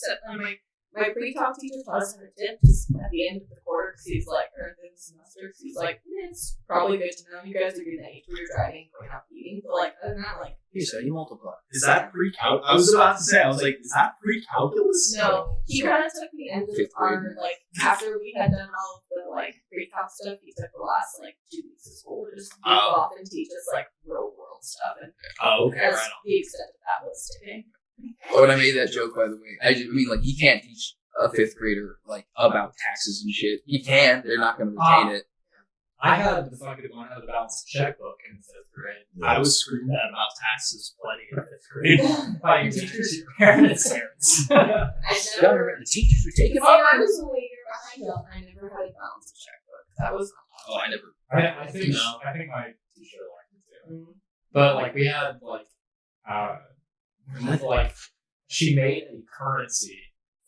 my pre-calc teacher taught us how to dip just at the end of the quarter because he's like, or the semester, because he's like, it's probably good to know you guys are getting that age where you're driving, going out eating. But like, other than that, like, You said you multiply. Is that pre-calculus? I was about to say, I was like, is that pre-calculus? no. He kind of took the end of Fifth our, grade. like, after we had done all of the, like, pre-calc stuff, he took the last, like, 2 weeks of school to just goof off and teach us, like, real world stuff. And Oh, okay, as right on. the extent of that was tipping. Oh, and I made that joke, by the way. I mean, like, you can't teach a 5th grader, like, about taxes and shit. You can. They're not going to retain it. I had to fucking learn how to balance a checkbook in 5th grade. I was screaming at about taxes plenty in 5th grade. By your teachers, your parents. I never. The teachers are taking See, I was only a year behind y'all, and I never had to balance a checkbook. That was. Oh, I never. I think my teacher learned it too. But like we had like she made a currency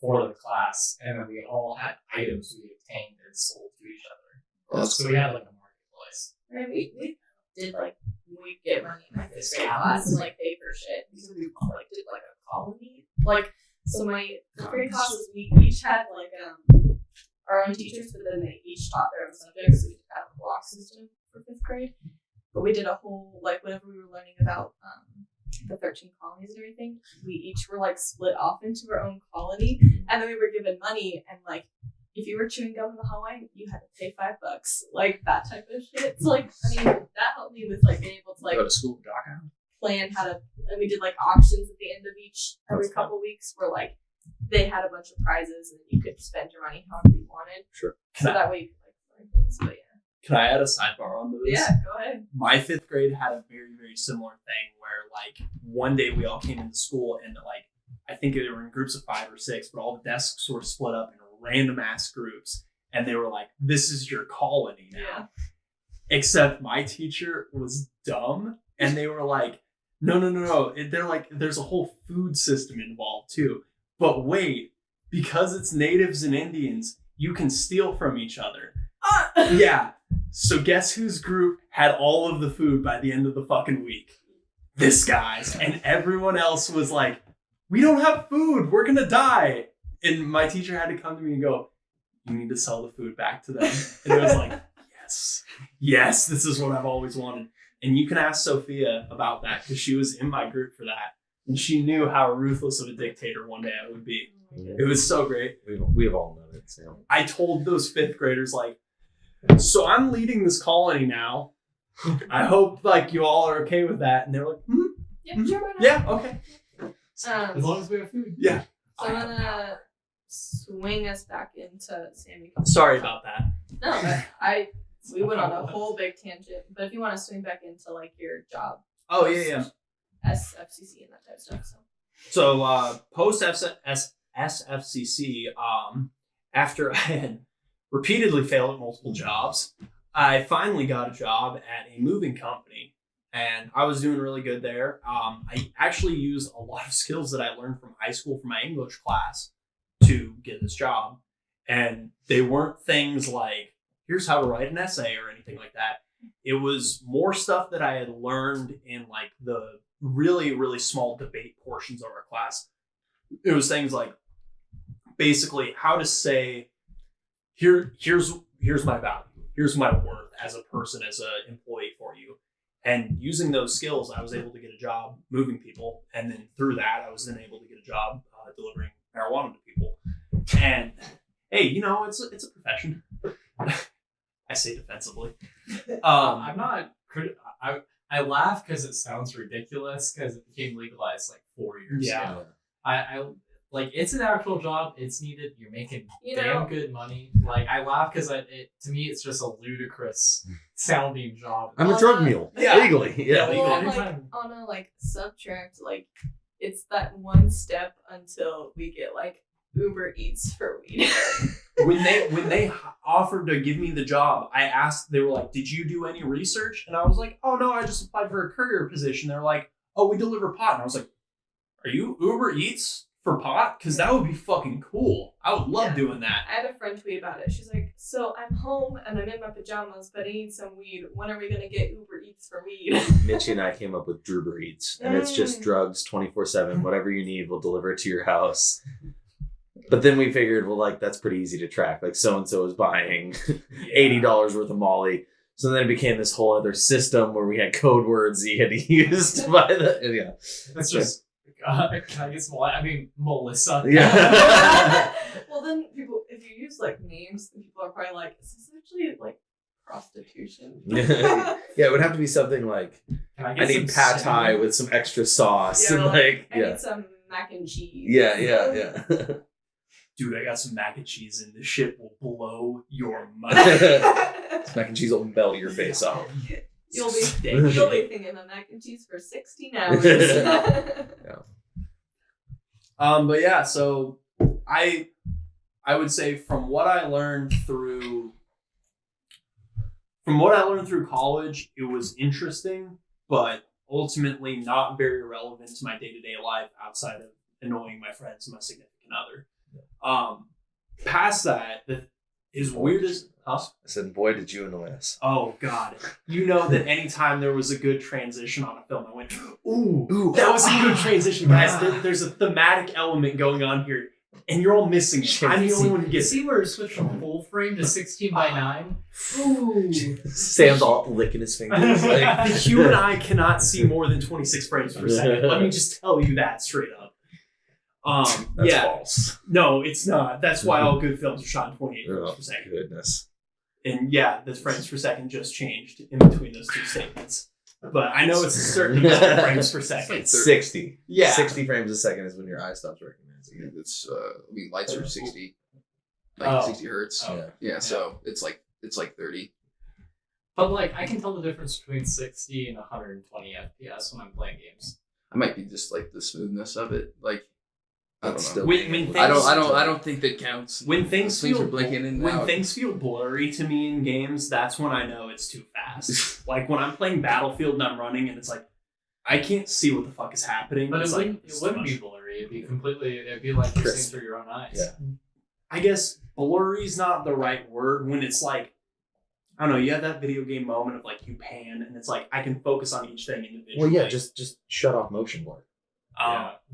for the class, and then we all had items we obtained and sold to each other. So we had like a marketplace. I mean, we did like we get money in my 5th grade class and like pay for shit because we like did like a colony. Like so, my 5th grade classes we each had like our own teachers, but then they each taught their own subjects. So we had a block system for 5th grade. But we did a whole like whenever we were learning about the 13 colonies and everything, we each were like split off into our own colony, and then we were given money and like. If you were chewing gum in the hallway, you had to pay $5, like that type of shit. So like, I mean, that helped me with like being able to like Go to school, doc. plan how to. And we did like auctions at the end of every couple weeks, where like they had a bunch of prizes and you could spend your money however you wanted. Sure. So that way you could like learn things. But yeah. Can I add a sidebar onto this? Yeah, go ahead. My 5th grade had a very, very similar thing where, like, one day we all came into school and, like, I think they were in groups of 5 or 6, but all the desks were split up in random ass groups. And they were like, this is your colony now. Yeah. Except my teacher was dumb. And they were like, no. They're like, there's a whole food system involved too. But wait, because it's natives and Indians, you can steal from each other. Yeah. So guess whose group had all of the food by the end of the fucking week? This guy's. And everyone else was like, we don't have food. We're going to die. And my teacher had to come to me and go, you need to sell the food back to them. And I was like, yes, this is what I've always wanted. And you can ask Sophia about that because she was in my group for that. And she knew how ruthless of a dictator one day I would be. It was so great. We've all known it, Sam. I told those 5th graders, like, so I'm leading this colony now. I hope, like, you all are okay with that. And they're like, Yeah, sure. Why not? yeah, okay. As long as we have food. Yeah. So I'm gonna swing us back into Sammy. Sorry about that. No, we went on a whole big tangent. But if you want to swing back into like your job, Oh, yeah. SFCC and that type of stuff. So post SFCC, after I had repeatedly failed at multiple jobs, I finally got a job at a moving company, and I was doing really good there. I actually used a lot of skills that I learned from high school from my English class to get this job. And they weren't things like, here's how to write an essay or anything like that. It was more stuff that I had learned in like the really, really small debate portions of our class. It was things like basically how to say, here's my value. Here's my worth as a person, as an employee for you. And using those skills, I was able to get a job moving people. And then through that, I was then able to get a job delivering marijuana to people. And hey, it's a profession. I say defensively. I'm not I laugh because it sounds ridiculous because it became legalized like 4 years ago. I like, it's an actual job. It's needed. You're making damn good money. Like, I laugh because to me it's just a ludicrous sounding job. I'm a drug mule. Yeah. Legally. Yeah. Well, like, on a like subtract, like it's that one step until we get like Uber Eats for weed. when they offered to give me the job, I asked, they were like, did you do any research? And I was like, oh no, I just applied for a courier position. They're like, oh, we deliver pot. And I was like, are you Uber Eats for pot? Because that would be fucking cool. I would love doing that. I had a friend tweet about it. She's like, so I'm home and I'm in my pajamas, but I need some weed. When are we going to get Uber Eats for weed? Mitchie and I came up with Druber Eats, and it's just drugs 24/7. Whatever you need, we'll deliver it to your house. But then we figured, well, like, that's pretty easy to track. Like, so-and-so is buying $80 worth of Molly. So then it became this whole other system where we had code words that you had to use to buy the... Yeah. It's just... can I get some? I mean, Melissa. Yeah. Well, then people, if you use like names, then people are probably like, is this actually like prostitution? Yeah, it would have to be something like, Can I need pad thai with some extra sauce. Yeah, and like, I yeah. need some mac and cheese. Yeah. Dude, I got some mac and cheese and this shit will blow your mind. This mac and cheese will melt your face off. You'll be thinking of mac and cheese for 16 hours. But yeah, so I would say from what I learned through college, it was interesting, but ultimately not very relevant to my day-to-day life outside of annoying my friends and my significant other. Past that is weird as... Huh? I said, boy, did you annoy us. Oh, God. You know that anytime there was a good transition on a film, I went, ooh, that was a good transition, guys. There's a thematic element going on here, and you're all missing it. I'm the only one who gets it. See where it switched from full frame to 16:9? Ooh. Sam's all licking his fingers. Like, The human eye cannot see more than 26 frames per second. Let me just tell you that straight up. That's false. No, it's not. That's why all good films are shot in 28 frames per second. Goodness. And yeah, the frames per second just changed in between those two statements. But I know it's a certain amount of frames per second. 60. Yeah. 60 frames a second is when your eye stops recognizing. It's lights are 60, 60 hertz. Oh. Yeah, so it's like 30. But like, I can tell the difference between 60 and 120 FPS when I'm playing games. I might be just like the smoothness of it. Like, I don't know. Still- I don't think that counts. When things are feel blinking in and when out. things feel blurry to me in games, that's when I know it's too fast. Like when I'm playing Battlefield and I'm running and it's like I can't see what the fuck is happening. But it's it like wouldn't be blurry. It'd be like you're seeing through your own eyes. Yeah. I guess blurry's not the right word when it's like, I don't know, you have that video game moment of like you pan and it's like I can focus on each thing individually. Well, yeah, just shut off motion blur.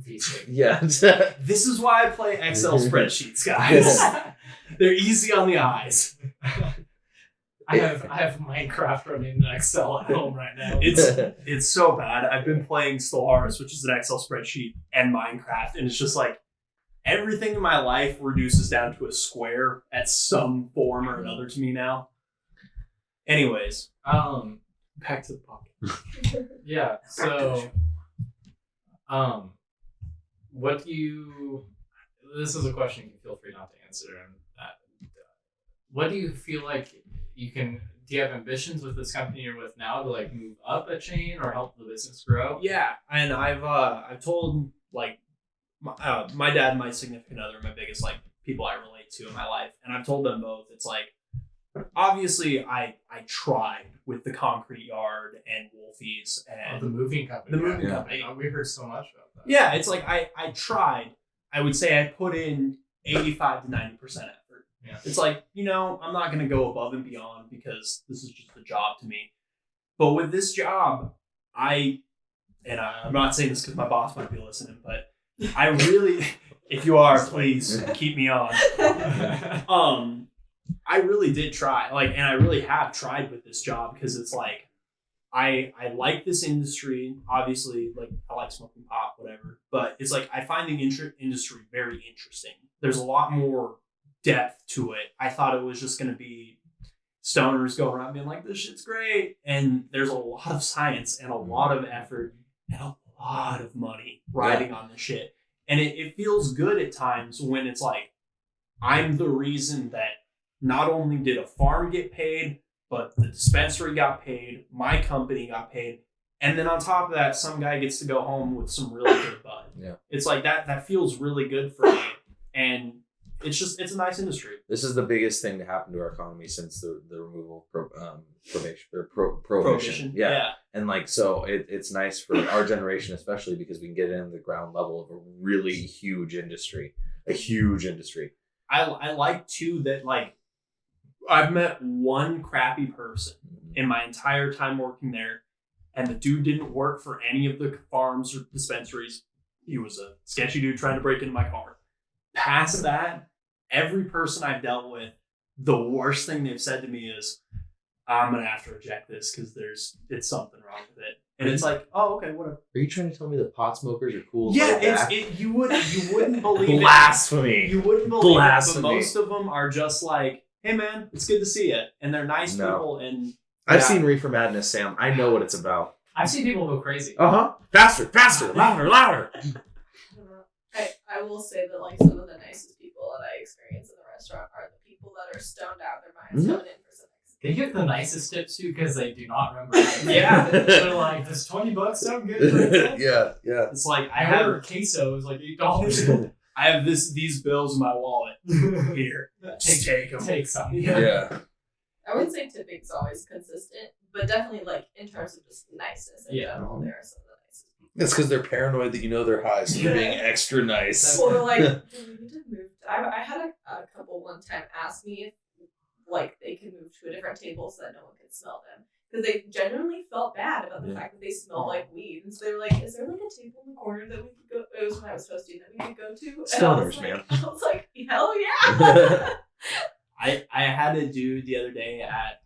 V-Stick. Yeah. This is why I play Excel spreadsheets, guys. They're easy on the eyes. I have Minecraft running in Excel at home right now. It's so bad. I've been playing Stellaris, which is an Excel spreadsheet, and Minecraft, and it's just like everything in my life reduces down to a square at some form or another to me now. Anyways, back to the podcast. Yeah. So, what do you? This is a question you can feel free not to answer. What do you feel like you can? Do you have ambitions with this company you're with now to like move up a chain or help the business grow? Yeah, and I've told like my dad and my significant other, my biggest like people I relate to in my life, and I've told them both. It's like obviously I tried with the Concrete Yard and Wolfie's and The moving company. The moving yeah. company. We heard so much about that. Yeah, it's like I tried. I would say I put in 85 to 90% effort. Yeah. It's like, I'm not going to go above and beyond because this is just a job to me. But with this job, I'm not saying this because my boss might be listening, but I really, if you are, please keep me on. I really did try, and I really have tried with this job because it's like, I like this industry. Obviously, I like smoking pot, whatever. But it's like I find the industry very interesting. There's a lot more depth to it. I thought it was just going to be stoners going around being like, this shit's great. And there's a lot of science and a lot of effort and a lot of money riding on this shit. And it feels good at times when it's like, I'm the reason that not only did a farm get paid, but the dispensary got paid, my company got paid, and then on top of that, some guy gets to go home with some really good bud. Yeah. It's like that feels really good for me, and it's a nice industry. This is the biggest thing to happen to our economy since the removal of prohibition. Yeah. And so it's nice for our generation, especially because we can get in the ground level of a really huge industry. I like too that I've met one crappy person in my entire time working there, and the dude didn't work for any of the farms or dispensaries. He was a sketchy dude trying to break into my car. Past that, every person I've dealt with, the worst thing they've said to me is, I'm going to have to reject this because it's something wrong with it. And it's like, oh, okay, whatever. Are you trying to tell me that pot smokers are cool? Yeah, you wouldn't believe Blasphemy. it. You wouldn't believe Blasphemy. it, but most of them are just like, hey man, it's good to see you. And they're nice people. And I've seen Reefer Madness, Sam. I know what it's about. I've seen people go crazy. Faster, louder. I will say that some of the nicest people that I experience in the restaurant are the people that are stoned out of their minds coming in for something. They get the nicest tips too because they do not remember. Yeah. They're like, does $20 sound good for a tip? Yeah. It's like I ordered queso. It was like $8. I have these bills in my wallet. Here, take them. Take some. Yeah. I wouldn't say tipping's always consistent, but definitely in terms of just niceness in general, there are some of the nicest people. It's because they're paranoid that they're high, so they're being extra nice. Well, they're like, we need to move. I had a couple one time ask me if they could move to a different table so that no one could smell them. Because they genuinely felt bad about the fact that they smelled like weed. And so they were like, is there a table in the corner that we could go? It was when I was hosting that we could go to. Stoners, man. I was like, hell yeah. I had a dude the other day at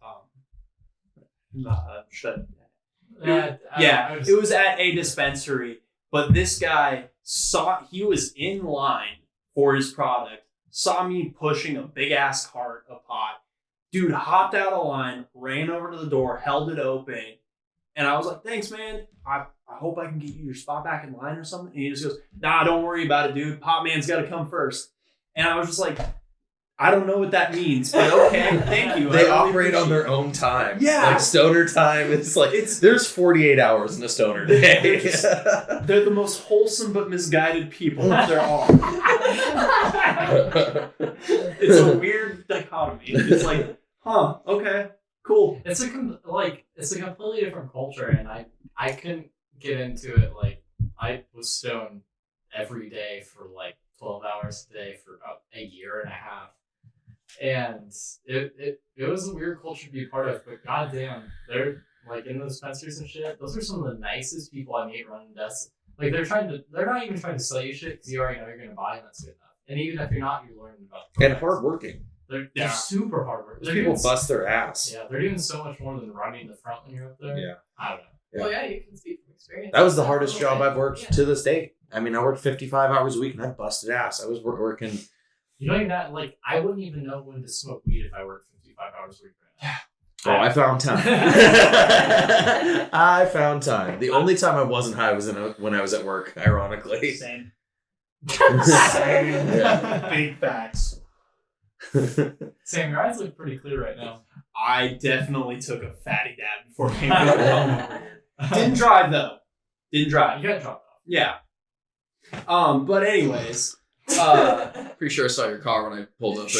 it was at a dispensary, but this guy he was in line for his product, saw me pushing a big ass cart of pot. Dude hopped out of line, ran over to the door, held it open, and I was like, thanks, man. I hope I can get you your spot back in line or something. And he just goes, nah, don't worry about it, dude. Pot man's got to come first. And I was just like, I don't know what that means, but okay, thank you. They operate on their own time. Yeah. Stoner time is there's 48 hours in a stoner day. They're the most wholesome but misguided people there are. It's a weird dichotomy. It's like, huh, okay, cool. It's a completely different culture, and I couldn't get into it. I was stoned every day for 12 hours a day for about a year and a half. And it was a weird culture to be a part of, but goddamn, they're in the dispensaries and shit. Those are some of the nicest people I meet running desks. They're not even trying to sell you shit because you already know you're gonna buy, and that's good enough. And even if you're not, you're learning about the And products. hardworking. They're super hard work. Those people bust their ass. Yeah, they're doing so much more than running the front when you're up there. Yeah. I don't know. Yeah. Well, yeah, you can speak from experience. That was the hardest job I've worked to this day. I mean, I worked 55 hours a week and I busted ass. I was working. You don't even I wouldn't even know when to smoke weed if I worked 55 hours a week right now. Oh, I found time. I found time. The only time I wasn't high was when I was at work, ironically. Same. Yeah. Big facts. Sam, your eyes look pretty clear right now. I definitely took a fatty dab before I came home over here. Didn't drive though. Didn't drive. You got dropped off. Yeah. But anyways, Pretty sure I saw your car when I pulled up. But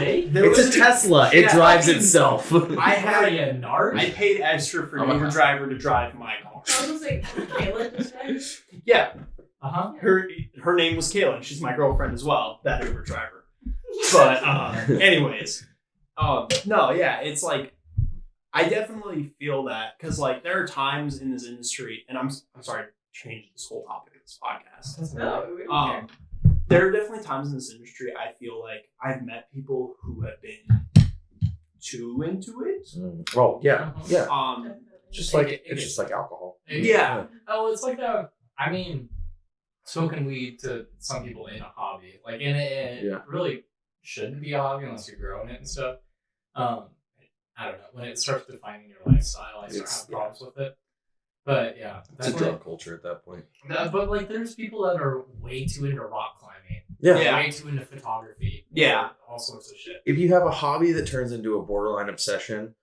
It's a Tesla. It drives itself. I had a nard. I paid extra for an Uber driver to drive my car. I was like, Kayla just right? Yeah, Uh-huh. her name was Kaylin. She's my girlfriend as well. That Uber driver. But anyways, no, yeah, it's like I definitely feel that because like there are times in this industry, and I'm sorry to change this whole topic of this podcast. No, we don't care. There are definitely times in this industry I feel like I've met people who have been too into it. Well, yeah. Just It's just like alcohol. Yeah. Oh, it's like that. I mean, smoking weed to some people ain't a hobby. Like, and it really shouldn't be a hobby unless you're growing it and stuff. I don't know. When it starts defining your lifestyle, I start having problems with it. But yeah, It's a drug culture at that point. But like, there's people that are way too into rock climbing. Yeah. Way too into photography. Yeah. All sorts of shit. If you have a hobby that turns into a borderline obsession,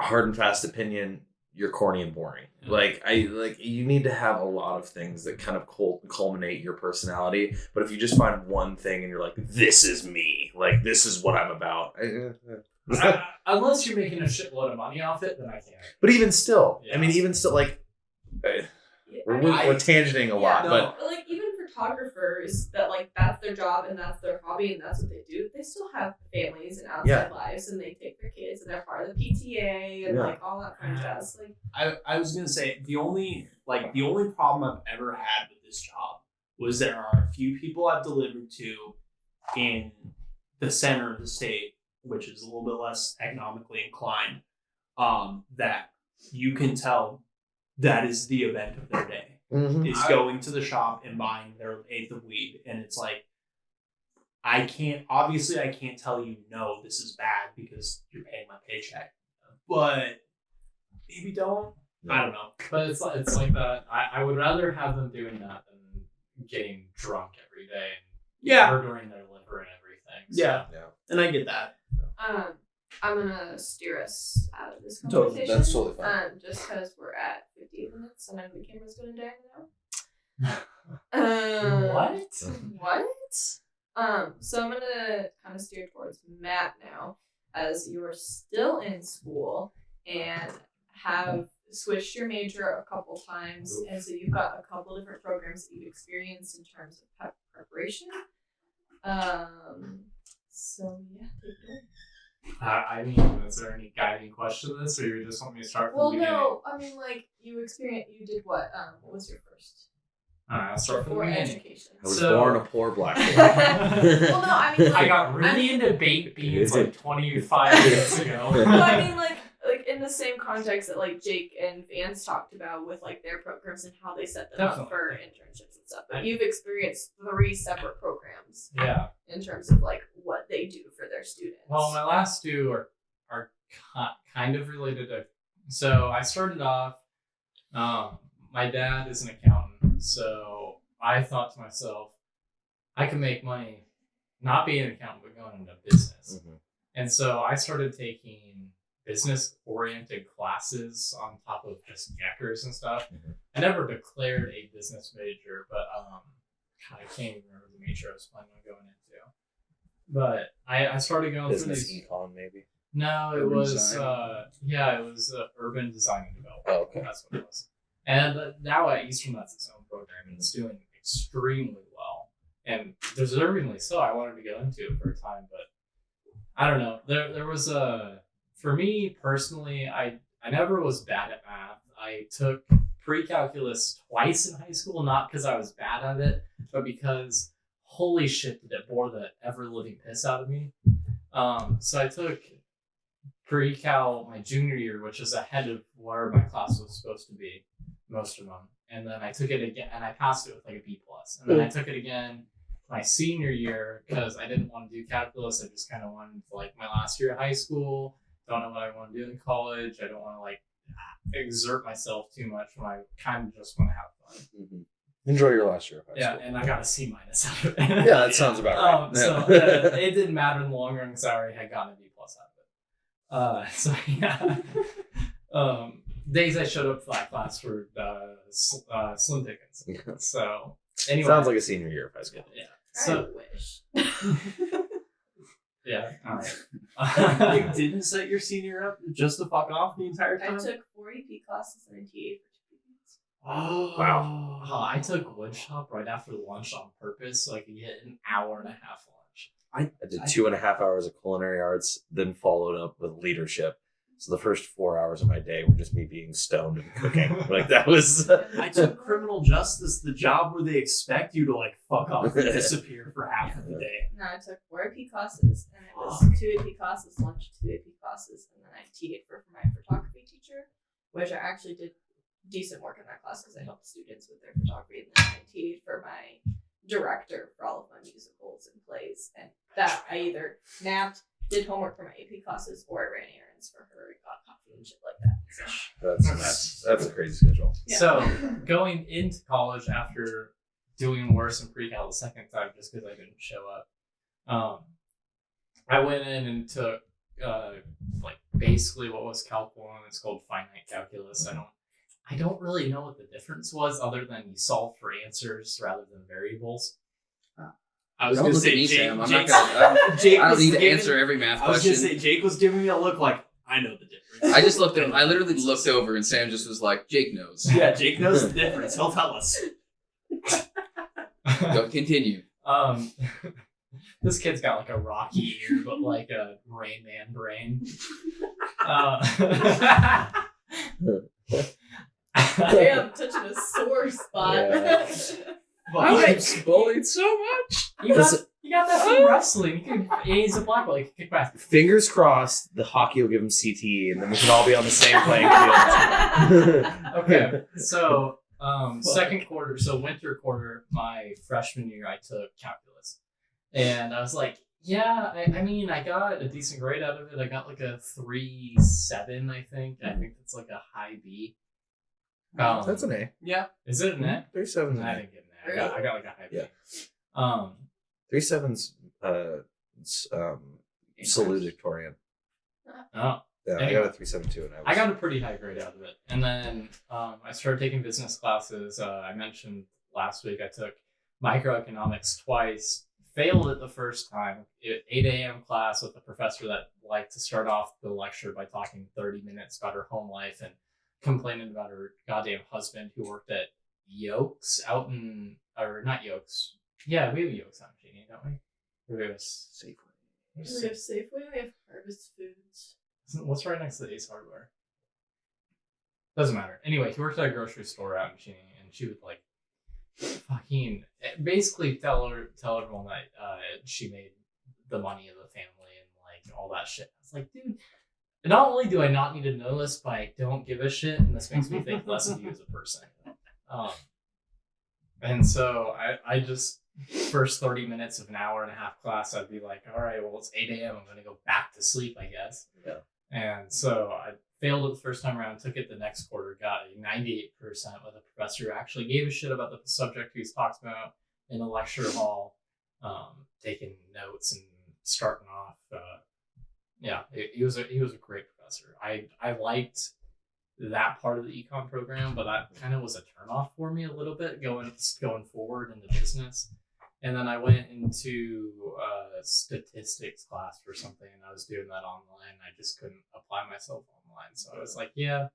hard and fast opinion, you're corny and boring. Yeah. You need to have a lot of things that kind of culminate your personality. But if you just find one thing and you're like, this is me, like this is what I'm about. Unless you're making a shitload of money off it, then I can't. But even still, Yeah. I mean, we're tangenting a lot, no. but But like even photographers that like that's their job and that's their hobby and that's what they do, they still have families and outside lives and they take their kids and they're part of the PTA and like all that kind of jazz. Like I was gonna say the only problem I've ever had with this job was there are a few people I've delivered to in the center of the state, which is a little bit less economically inclined, that you can tell that is the event of their day. Is going to the shop and buying their eighth of weed. And it's like, I can't tell you, no, this is bad because you're paying my paycheck. But maybe don't. I don't know. But it's like that. I would rather have them doing that than getting drunk every day and murdering their liver and everything. So. Yeah. And I get that. I'm gonna steer us out of this Totally, conversation. that's totally fine. Just because we're at 58 minutes and I know the camera's gonna die now. What? So I'm gonna kind of steer towards Matt now, as you're still in school and have switched your major a couple times, and so you've got a couple different programs that you've experienced in terms of preparation. So yeah, take it away. I mean, is there any guiding question to this, or you just want me to start from the beginning? No, I mean, like, you did what? What was your first? I'll start from the For beginning. education. I was born a poor black boy. Well, no, I mean, like, I got really into baked beans like 25 years ago. well, I mean, like in the same context that like Jake and Vance talked about with like their programs and how they set them up for internships and stuff. But you've experienced 3 separate programs. Yeah. In terms of like what they do for their students. Well, my last 2 are kind of related to. So I started off. My dad is an accountant, so I thought to myself, I can make money not being an accountant, but going into business. And so I started taking business-oriented classes on top of just Geckers and stuff. I never declared a business major, but I can't even remember the major I was planning on going into. But I started going Business through these. econ, maybe. No, it was it was urban design and development. Oh, okay. That's what it was. And now at Eastern, that's its own program, and it's doing extremely well, and deservingly so. I wanted to go into it for a time, but I don't know. There was for me personally, I never was bad at math. I took pre-calculus twice in high school, not because I was bad at it, but because holy shit did it bore the ever-living piss out of me. So I took pre-cal my junior year, which is ahead of where my class was supposed to be, most of them. And then I took it again, and I passed it with like a B+. And then I took it again my senior year because I didn't want to do calculus. I just kind of wanted to, like, my last year of high school. Don't know what I want to do in college. I don't want to like exert myself too much when I kind of just want to have fun. Enjoy your last year of high school. And I got a C- out of it. Yeah, that sounds about right. So it didn't matter in the long run because I already had gotten a B+ out of it. So yeah. Days I showed up for that class were slim tickets. So Anyway, Sounds like a senior year of high school. yeah. I So wish. yeah, all right. You didn't set your senior up just to fuck off the entire I time? took 4 AP classes and a TA for 2 weeks. Oh, Wow. Oh, I took woodshop right after lunch on purpose so I could get an hour and a half lunch. I did 2.5 hours of culinary arts, then followed up with leadership. So the first 4 hours of my day were just me being stoned and cooking. Like that was. I took criminal justice, the job where they expect you to like fuck off and disappear for half of the day. No, I took 4 AP classes, and it was 2 AP classes, lunch, 2 AP classes, and then I TA'd for my photography teacher, which I actually did decent work in that class because I helped students with their photography, and then I TA'd for my director for all of my musicals and plays, and that I either napped, did homework for my AP classes, or I ran errands for her, got coffee and shit like that. So, That's a crazy schedule. Yeah. So going into college after doing worse in pre-cal the second time just because I didn't show up, I went in and took like basically what was Calc 1. It's called finite calculus. I don't really know what the difference was other than you solve for answers rather than variables. I was Don't gonna look at say me, Jake. Sam. I'm not Jake's- gonna. Jake I don't was need to giving- answer every math I was gonna question. say Jake was giving me a look like I know the difference. I just looked at him. I literally looked over, and Sam just was like, "Jake knows." Yeah, Jake knows the difference. He'll tell us. Go continue. This kid's got like a rocky ear, but like a Rain Man brain. damn, touching a sore spot. Yeah. But bullied so much. you got that from wrestling. He's a black belt. He can kick back. Fingers crossed, the hockey will give him CTE, and then we can all be on the same playing field. Okay, so second quarter, so winter quarter, my freshman year, I took calculus, and I was like, yeah, I mean, I got a decent grade out of it. I got like a 3.7, I think. I think that's like a high B. That's an A. Yeah, is it an A? 3.7's an I A. didn't get an A. I got like a high B. Yeah. 3.7's salutatorian. Oh. Yeah, I got a 3.72, and I got a pretty high grade out of it. And then I started taking business classes. I mentioned last week I took microeconomics twice, failed it the first time. 8 a.m. class with a professor that liked to start off the lecture by talking 30 minutes about her home life and complaining about her goddamn husband who worked at Yolks out in, or not Yolks. Yeah, we have Yolks out in Cheney, don't we? Or we have Safeway. We have Safeway, we have Harvest Foods. What's right next to the Ace Hardware? Doesn't matter. Anyway, he worked at a grocery store out in Cheney, and she would like fucking basically tell everyone that she made the money of the family and like all that shit. It's like, dude, not only do I not need to know this, but I don't give a shit, and this makes me think less of you as a person. And so I just first 30 minutes of an hour and a half class, I'd be like, all right, well, it's 8 a.m. I'm gonna go back to sleep, I guess. Yeah. And so I failed it the first time around, took it the next quarter, got a 98% with a professor who actually gave a shit about the subject he's talked about in the lecture hall, taking notes and starting off. He was a great professor. I liked that part of the econ program, but that kind of was a turnoff for me a little bit going forward into business. And then I went into statistics class for something, and I was doing that online. I just couldn't apply myself online, so I was like, yeah,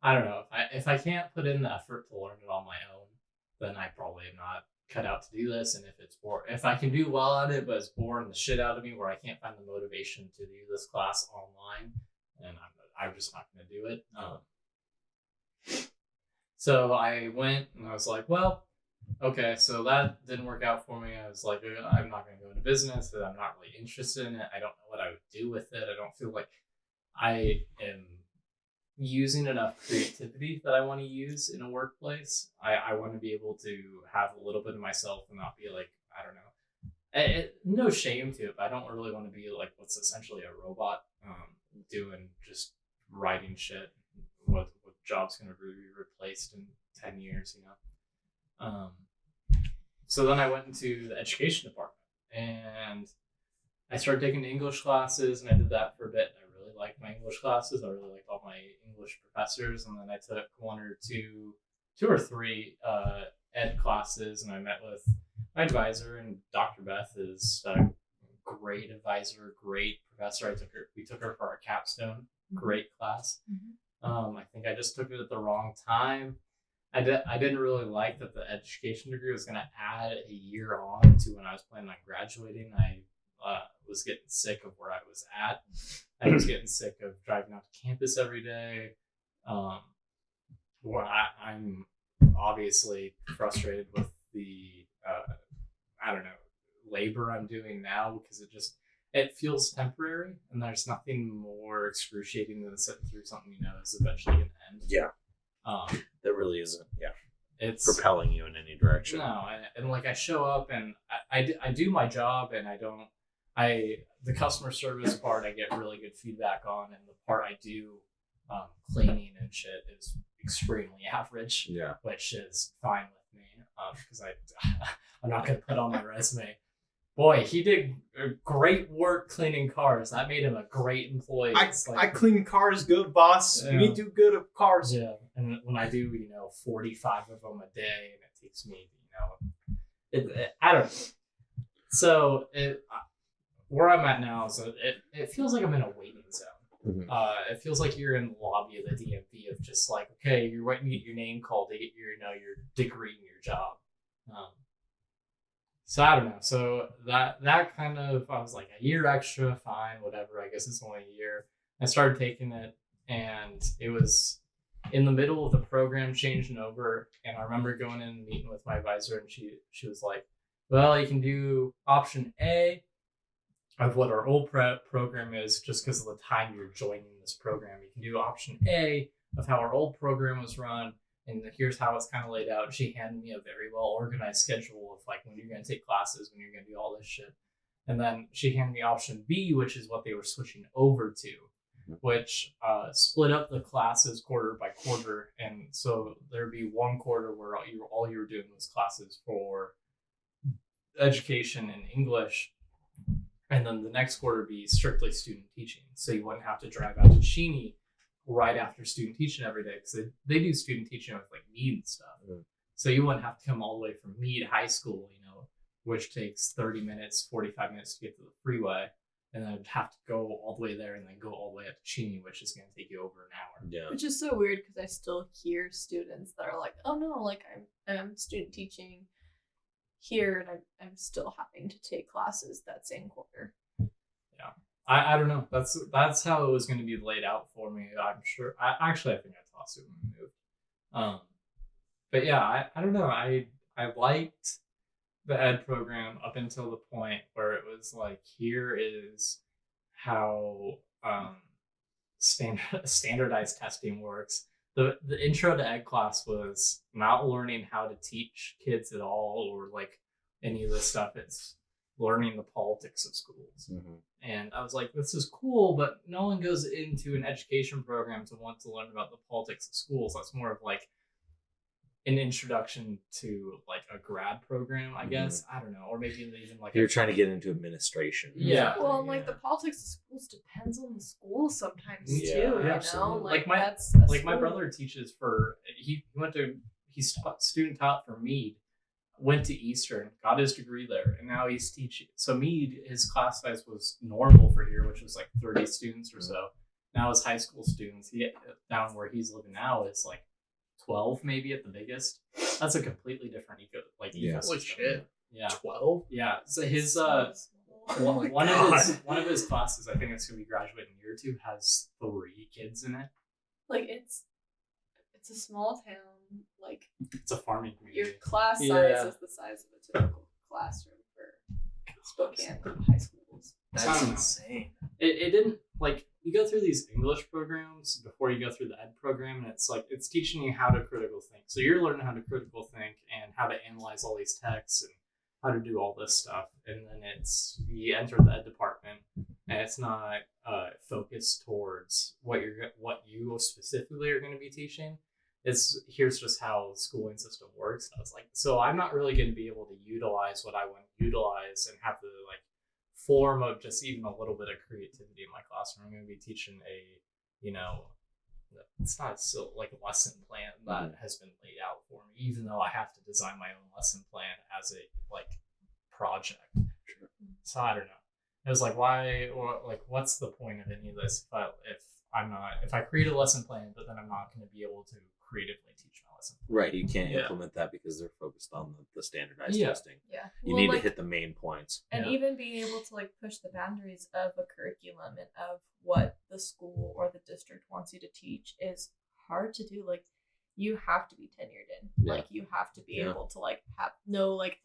I don't know. If I can't put in the effort to learn it on my own, then I probably am not cut out to do this. And if I can do well at it, but it's boring the shit out of me, where I can't find the motivation to do this class online, then I'm just not going to do it. So I went and I was like, well, okay, so that didn't work out for me. I was like, I'm not going to go into business. I'm not really interested in it. I don't know what I would do with it. I don't feel like I am using enough creativity that I want to use in a workplace. I want to be able to have a little bit of myself and not be like, I don't know. No shame to it, but I don't really want to be like what's essentially a robot doing just writing shit. What job's going to be replaced in 10 years, you know? So then I went into the education department and I started taking English classes, and I did that for a bit. I really liked my English classes. I really liked all my English professors. And then I took two or three ed classes, and I met with my advisor, and Dr. Beth is a great advisor, great professor. We took her for our capstone, great class. I think I just took it at the wrong time. I didn't really like that the education degree was going to add a year on to when I was planning on graduating. I was getting sick of where I was at. I was getting sick of driving out to campus every day. I'm obviously frustrated with the labor I'm doing now, because it feels temporary, and there's nothing more excruciating than sitting through something you know is eventually going to end. Yeah. That really isn't. Yeah. It's propelling you in any direction. No, and like I show up and I do my job, and the customer service part I get really good feedback on, and the part I do cleaning and shit is extremely average. Yeah. Which is fine with me, because I'm not gonna put on my resume, boy, he did great work cleaning cars. That made him a great employee. I clean cars good, boss. Yeah. Me do good at cars. Yeah, and when I do 45 of them a day, and it takes me I don't know. So where I'm at now is it feels like I'm in a waiting zone. Mm-hmm. It feels like you're in the lobby of the DMV of just like, okay, you're waiting to get your name called to get your degree in your job. So I don't know. So that kind of, I was like, a year extra, fine, whatever. I guess it's only a year. I started taking it, and it was in the middle of the program changing over. And I remember going in and meeting with my advisor, and she was like, well, you can do option A of what our old program is, just because of the time you're joining this program. You can do option A of how our old program was run, and here's how it's kind of laid out. She handed me a very well organized schedule of like when you're going to take classes, when you're going to do all this shit. And then she handed me option B, which is what they were switching over to, which split up the classes quarter by quarter. And so there'd be one quarter where all you were doing was classes for education and English. And then the next quarter would be strictly student teaching. So you wouldn't have to drive out to Cheney right after student teaching every day, because they do student teaching with like Meade and stuff. So you wouldn't have to come all the way from Meade High School, which takes 30 minutes, 45 minutes to get to the freeway, and then have to go all the way there and then go all the way up to Cheney, which is going to take you over an hour. Yeah. Which is so weird, because I still hear students that are like, oh no, like I'm student teaching here, and I'm still having to take classes that same quarter. Yeah. I don't know. That's how it was going to be laid out for me. I'm sure. I think I tossed it when we moved. But yeah, I don't know. I liked the ed program up until the point where it was like, here is how standardized testing works. The intro to ed class was not learning how to teach kids at all, or like any of this stuff. It's learning the politics of schools. And I was like, this is cool, but no one goes into an education program to want to learn about the politics of schools. That's more of like an introduction to like a grad program, I guess. I don't know. Or maybe even like You're trying to get into administration. Yeah. Well, like the politics of schools depends on the school sometimes Yeah, too. absolutely. My brother teaches he student taught for Meade, went to Eastern, got his degree there, and now he's teaching. So Meade, his class size was normal for here, which was like 30 students or so. Now his high school students, down where he's living now, is like 12 maybe at the biggest. That's a completely different ecosystem. Holy shit. Yeah. 12? Yeah. So his one of his classes, I think it's gonna be graduating in year 2, has 3 kids in it. Like it's a small town. Like It's a farming community. your class size Yeah. is the size of a typical classroom for Spokane high schools. I don't That's know. insane. It didn't, like, you go through these English programs before you go through the ed program, and it's like it's teaching you how to critical think. So you're learning how to critical think and how to analyze all these texts and how to do all this stuff. And then you enter the ed department, and it's not focused towards what you specifically are going to be teaching. Here's just how the schooling system works. And I was like, so I'm not really going to be able to utilize what I want to utilize and have the like form of just even a little bit of creativity in my classroom. I'm going to be teaching it's not so like a lesson plan that has been laid out for me, even though I have to design my own lesson plan as a like project. So I don't know. It was like, why, or like, what's the point of any of this if I create a lesson plan, but then I'm not going to be able to creatively teach my lesson plan. Right, you can't implement that because they're focused on the standardized testing. Yeah. You need to hit the main points. And even being able to like push the boundaries of a curriculum and of what the school or the district wants you to teach is hard to do. Like, you have to be tenured in. Yeah. Like, you have to be able to like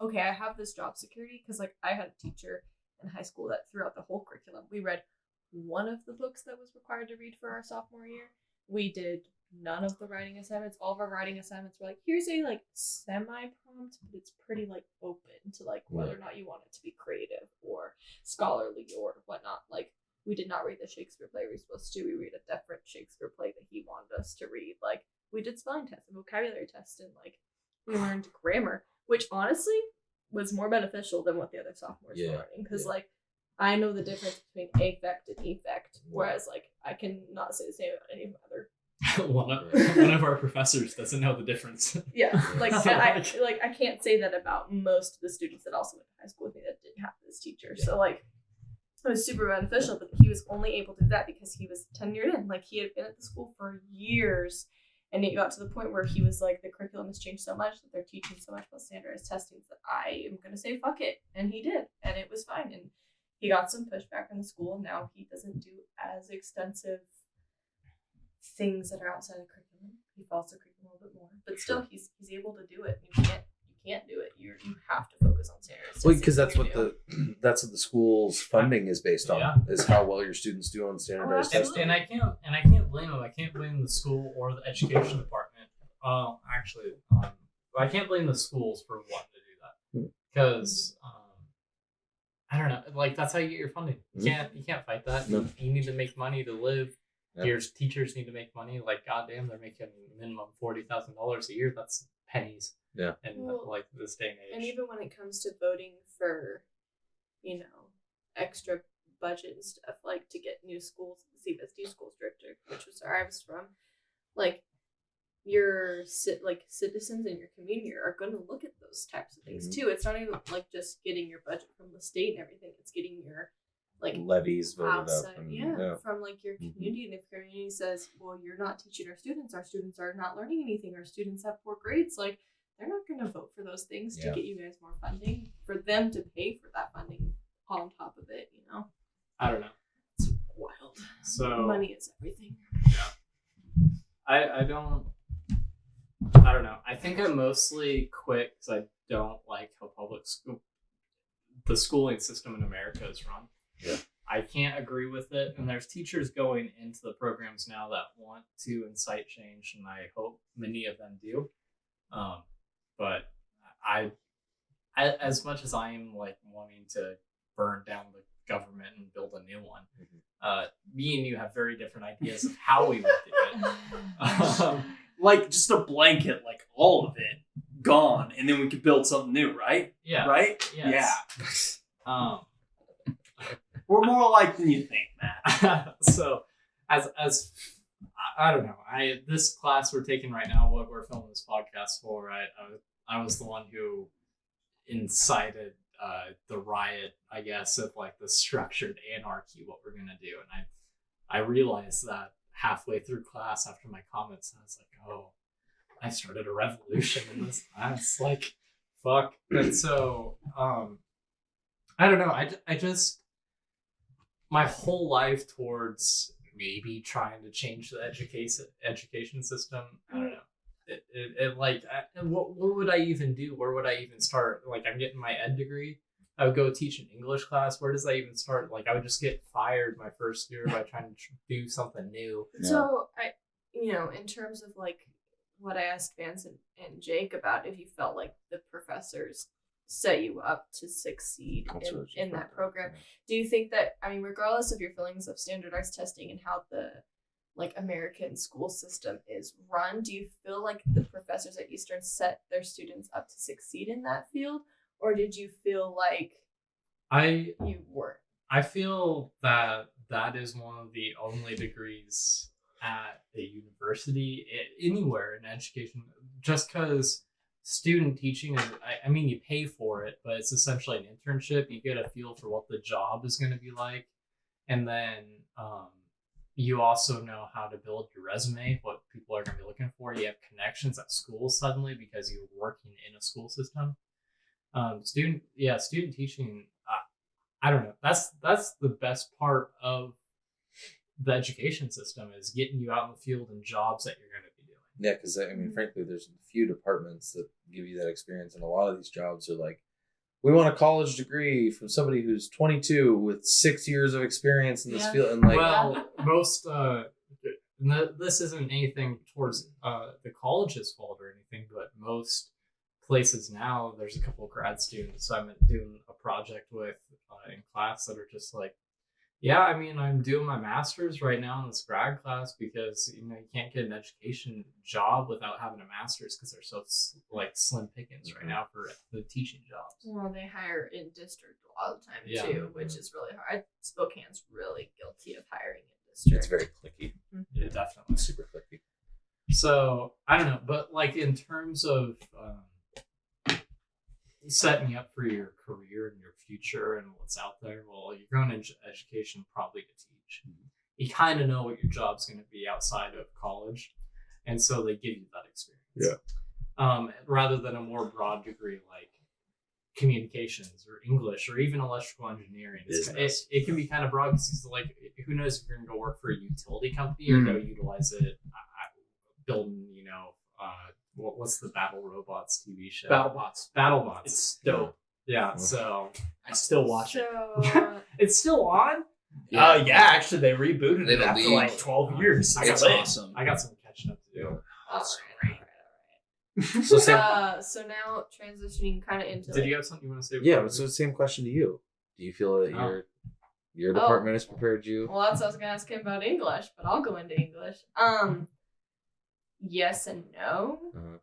okay, I have this job security, because like I had a teacher in high school that throughout the whole curriculum we read one of the books that was required to read for our sophomore year. We did none of the writing assignments. All of our writing assignments were like, here's a like semi-prompt, but it's pretty like open to like whether or not you want it to be creative or scholarly or whatnot. Like, we did not read the Shakespeare play we were supposed to. We read a different Shakespeare play that he wanted us to read. Like, we did spelling tests and vocabulary tests, and like we learned grammar, which honestly was more beneficial than what the other sophomores were learning, because like I know the difference between affect and effect, whereas like I can not say the same about any other. one of our professors doesn't know the difference. Yeah, like I can't say that about most of the students that also went to high school with me that didn't have this teacher. So like it was super beneficial, but he was only able to do that because he was tenured in. Like, he had been at the school for years, and it got to the point where he was like, the curriculum has changed so much that they're teaching so much about standardized testing that I am going to say fuck it. And he did, and it was fine. And he got some pushback in the school. Now he doesn't do as extensive things that are outside the curriculum. He follows the curriculum a little bit more, but still he's able to do it. You can't do it. You have to focus on standardized. Well, because that's what the school's funding is based on, is how well your students do on standardized testing. And I can't blame them. I can't blame the school or the education department. Actually, I can't blame the schools for wanting to do that, because I don't know. Like, that's how you get your funding. You can't fight that. No. You need to make money to live. Yeah. Your teachers need to make money. Like, goddamn, they're making minimum $40,000 a year. That's pennies. Yeah. And like this day and age. And even when it comes to voting for, extra budget and stuff, like to get new schools, the CBSD school district, which was where I was from, like, your citizens in your community are going to look at those types of things too. It's not even like just getting your budget from the state and everything. It's getting your like levies voted outside, up. And, from like your community. And if your community says, well, you're not teaching our students are not learning anything, our students have poor grades, like, they're not going to vote for those things to get you guys more funding, for them to pay for that funding on top of it, I don't know. It's wild. So money is everything. Yeah. I don't know. I think I mostly quit because I don't like how the schooling system in America is run. Yeah. I can't agree with it. And there's teachers going into the programs now that want to incite change, and I hope many of them do. But I as much as I am like wanting to burn down the government and build a new one, me and you have very different ideas of how we would do it. Like, just a blanket, like all of it gone, and then we could build something new, right? Yeah. Right? Yes. Yeah. We're more alike than you think, Matt. So, as I don't know, this class we're taking right now, what we're filming this podcast for, I was the one who incited the riot, I guess, of like the structured anarchy, what we're gonna do, and I realized that halfway through class after my comments, I was like, oh, I started a revolution in this class, like, fuck. And so, I don't know, I just, my whole life towards maybe trying to change the education system, I don't know. It like, what would I even do? Where would I even start? Like, I'm getting my ed degree. I would go teach an English class. Where does that even start? Like, I would just get fired my first year by trying to do something new. So in terms of like what I asked Vance and Jake about, if you felt like the professors set you up to succeed in that program, do you think that, regardless of your feelings of standardized testing and how the like American school system is run, do you feel like the professors at Eastern set their students up to succeed in that field, or did you feel like you weren't? I feel that is one of the only degrees at a university, anywhere in education, just because student teaching is, I mean, you pay for it, but it's essentially an internship. You get a feel for what the job is going to be like. And then you also know how to build your resume, what people are going to be looking for. You have connections at schools suddenly because you're working in a school system. Student teaching, I don't know. That's the best part of the education system, is getting you out in the field and jobs that you're going to be doing. Yeah, because I mean, frankly, there's a few departments that give you that experience, and a lot of these jobs are like, we want a college degree from somebody who's 22 with 6 years of experience in this field, and like, well, most this isn't anything towards the college's fault or anything, but most places now, there's a couple of grad students I'm doing a project with in class that are just like, yeah, I mean, I'm doing my master's right now in this grad class because, you know, you can't get an education job without having a master's because they're so like slim pickings right now for the teaching jobs. Well, they hire in district a lot of the time too, which is really hard. Spokane's really guilty of hiring in district. it's very clicky. Yeah, definitely. Super clicky. So I don't know, but like in terms of setting you up for your career and your future and what's out there, well, you're going into education probably to teach. You kind of know what your job's going to be outside of college, and so they give you that experience. Rather than a more broad degree like communications or English or even electrical engineering. It can be kind of broad because like, who knows if you're going to go work for a utility company or go utilize it building, you know, what's the Battle Robots TV show? BattleBots. It's dope. Yeah, so I still watch it. So it's still on. Yeah, actually, they rebooted They it after believe- like 12 years. It's lit. awesome. I got some catching up to do. all right. So same, So now transitioning kind of into. Did you have something you want to say? yeah. before So same question to you. Do you feel that Oh. your department has prepared you? Well, that's what I was gonna ask him about English, but I'll go into English. Yes and no. Uh-huh.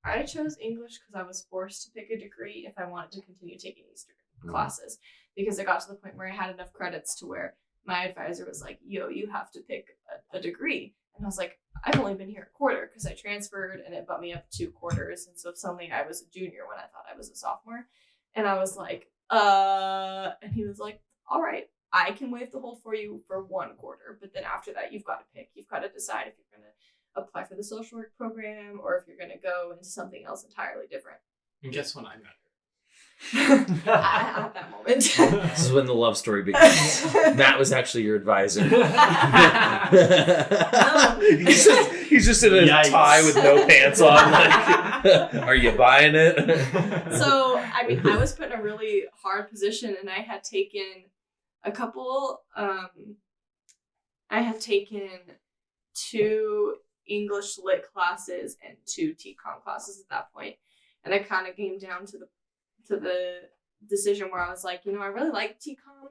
I chose English because I was forced to pick a degree if I wanted to continue taking these classes, because it got to the point where I had enough credits to where my advisor was like, yo, you have to pick a degree. And I was like, I've only been here a quarter because I transferred and it bumped me up 2 quarters. And so suddenly I was a junior when I thought I was a sophomore. And I was like, and he was like, all right, I can waive the hold for you for 1 quarter. But then after that, you've got to pick. You've got to decide if you're going to apply for the social work program or if you're going to go into something else entirely different. And guess when I met At that moment. This is when the love story begins. Matt was actually your advisor. he's just in a Yikes. tie with no pants on. Like, are you buying it? So, I mean, I was put in a really hard position, and I had taken a couple, I had taken 2 English lit classes and 2 TCOM classes at that point. And I kind of came down to the decision where I was like, you know, I really like TCOM,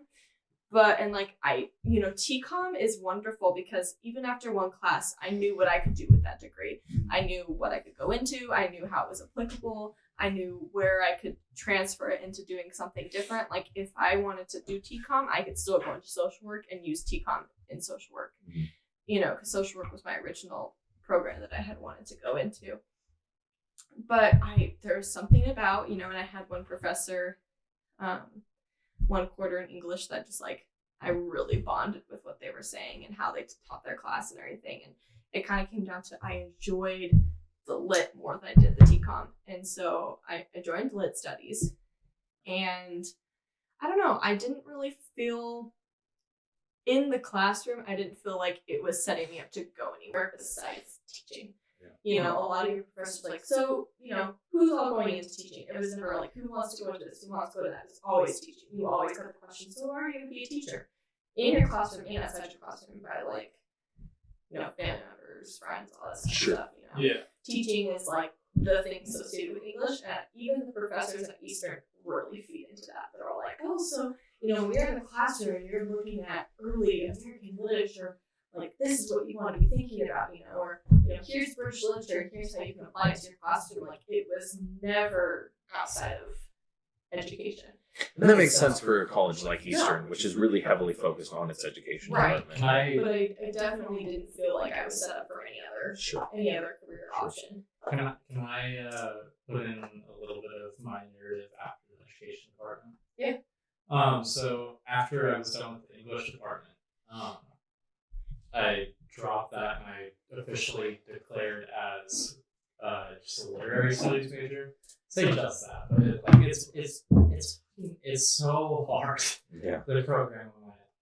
TCOM is wonderful because even after 1 class, I knew what I could do with that degree. I knew what I could go into. I knew how it was applicable. I knew where I could transfer it into doing something different. Like if I wanted to do TCOM, I could still go into social work and use TCOM in social work, you know, because social work was my original program that I had wanted to go into. But there was something about, you know, and I had one professor, 1 quarter in English that just like, I really bonded with what they were saying and how they taught their class and everything. And it kind of came down to, I enjoyed the lit more than I did the TCOM. And so I joined lit studies, and I don't know, I didn't really feel in the classroom, I didn't feel like it was setting me up to go anywhere besides teaching. You know, a lot of your professors like, so, you know, who's all going into teaching? It was never like, who wants to go into this? Who wants to go to that? It's always teaching. You always got the question, so are you going to be a teacher? In your classroom and outside your classroom by like, you know, family members, friends, all that stuff, you know. Yeah. Teaching is like the thing associated with English, and even the professors at Eastern really feed into that. They're all like, oh, so, you know, when you're in the classroom and you're looking at early American literature, like, this is what you want to be thinking about, you know, or, you know, here's British literature, and here's how you can apply it to your classroom. Like, it was never outside of education. And that makes sense for a college like Eastern, which is really heavily focused on its education Right. department. But I definitely didn't feel like I was set up for any other career option. Can I put in a little bit of my narrative after the education department? Yeah. So after I was done with the English department, I dropped that and I officially declared as just a literary studies major. Say just that, but it's so hard. Yeah. The program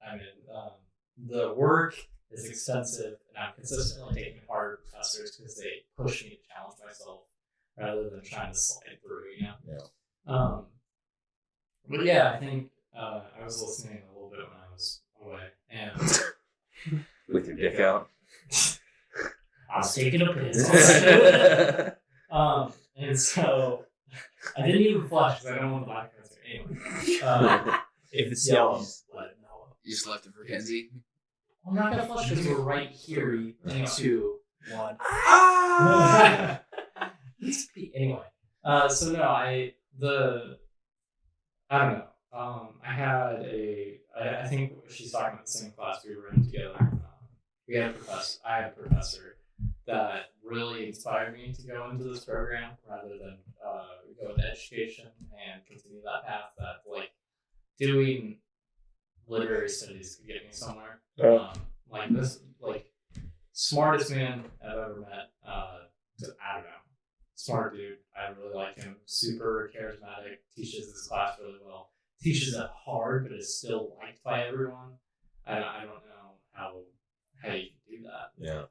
I'm in, the work is extensive, and I'm consistently taking harder professors because they push me to challenge myself rather than trying to slide through. Yeah. But yeah, I think I was listening a little bit when I was away, and With your dick out. I was taking a piss. And so I didn't even flush because I don't want the black answer anyway. If it's yellow, let it know. You just left it for Kenzie. I'm not gonna flush because we're right here. 3, 2, 1. Anyway, so no, I don't know. I think she's talking about the same class we were in together. I had a professor that really inspired me to go into this program rather than go into education and continue that path. That like doing literary studies could get me somewhere. Like this, like smartest man I've ever met. I don't know, smart dude. I really like him. Super charismatic. Teaches his class really well. Teaches it hard, but is still liked by everyone. I don't know how you can do that. Yeah.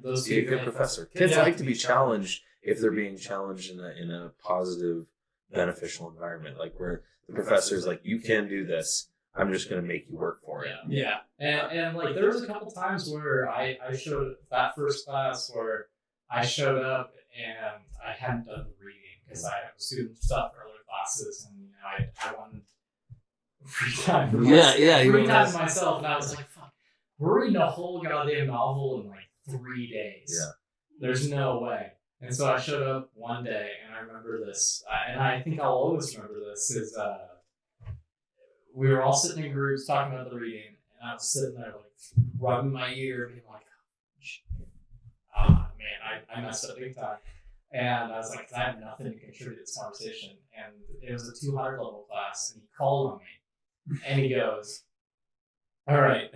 Those Be a good people- professor. Kids like to be challenged if they're being challenged in a positive, beneficial environment. Like where the professor's like, you can do this. I'm just going to make you work for it. Yeah. And like there was a couple times where I showed that first class where I showed up and I hadn't done the reading because I was doing stuff for other classes and I wanted free time for myself. Free time to myself, and I was like, fuck, we're reading a whole goddamn novel in like 3 days. Yeah. There's no way. And so I showed up one day, and I remember this, and I think I'll always remember this, is we were all sitting in groups talking about the reading, and I was sitting there like rubbing my ear, being like, man, I messed up big time. And I was like, I have nothing to contribute to this conversation. And it was a 200 level class, and he called on me, and he goes, all right,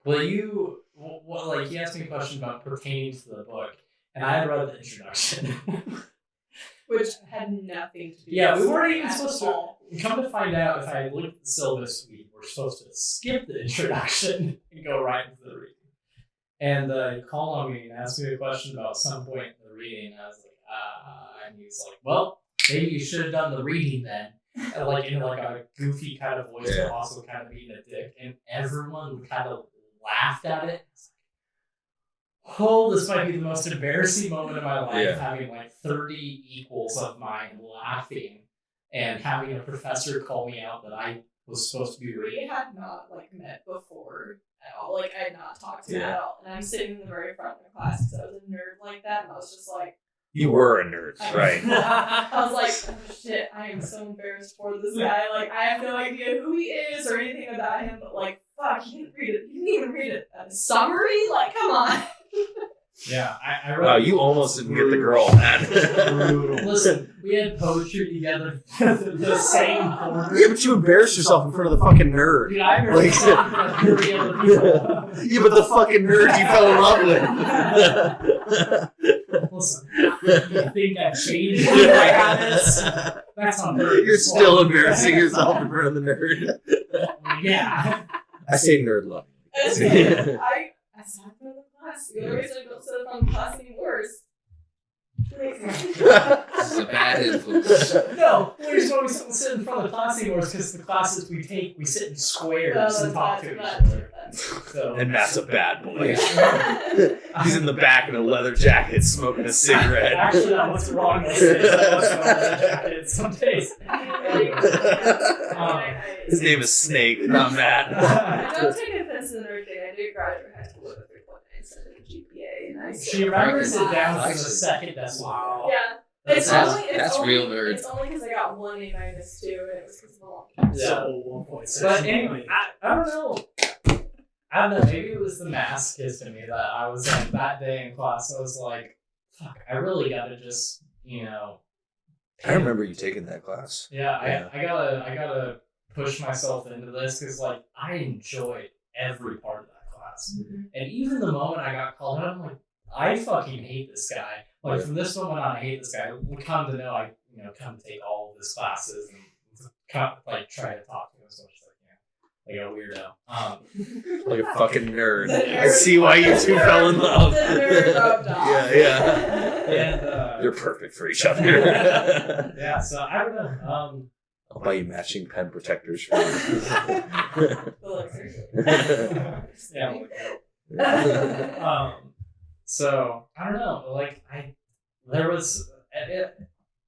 will you, like, he asked me a question about pertaining to the book, and I had read the introduction. Which had nothing to do Yeah, with we weren't it even at supposed to. all. Come to find out, if I looked at the syllabus, we were supposed to skip the introduction and go right into the reading. And he called on me and asked me a question about some point in the reading. And I was like, and he's like, well, maybe you should have done the reading then. And like in like a goofy kind of voice, but also kind of being a dick. And everyone kind of laughed at it. Oh, this might be the most embarrassing moment of my life, having like 30 equals of mine laughing and having a professor call me out that I was supposed to be reading. We had not like met before at all. Like I had not talked to him at all. And I'm sitting in the very front of the class because I was a nerd like that, and I was just like, You were a nerd, right? I was like, oh shit, I am so embarrassed for this guy. Like I have no idea who he is or anything about him, but like, fuck, he didn't read it. He didn't even read it. A summary? Like, come on. Yeah, I Wow, you almost didn't get the girl, man. Listen, we had poetry together the same quarter. Yeah, but you embarrassed yourself in front of the fucking nerd. Dude, I remember Like- talking to 30 other people. Yeah, but the fucking nerd you fell in love with. Listen, you think I've changed my habits? That's not very You're still embarrassing yourself in front of the nerd. Yeah. I say nerd love. I sat in the class. The only reason I don't sit in front of the class anymore is This is a bad influence. No, the reason why we sit in front of the class anymore is because the classes we take, we sit in squares and talk to each other. So, And Matt's a bad boy. He's in the back in a leather jacket smoking a cigarette. Actually, that's what's wrong with it. That's what's wrong with the jacket some days. His name is Snake, not Matt. I don't take offense to the nerd thing. I did graduate high school with a 3.97 GPA, and I She remembers it down to the second decimal. Yeah, That's real nerd. It's only because I got 1 A- too, and it was because of the long. Yeah. So 1.6. But anyway, I don't know. I don't know. Maybe it was the mask kiss to me that I was like that day in class. I was like, fuck, I really gotta just, I remember you taking that class. Yeah, Yeah. I gotta push myself into this because like I enjoyed every part of that class, and even the moment I got called out, I'm like, I fucking hate this guy. Like from this moment on, I hate this guy. We come to know I come to take all of his classes and like try to talk to him as much as I can, like a weirdo. Like a fucking nerd. The nerd. I see why you two fell in love. The nerd rubbed off. Yeah. And You're perfect for each other. yeah, so I don't know. I'll buy you matching pen protectors for you. Yeah. So I don't know. Like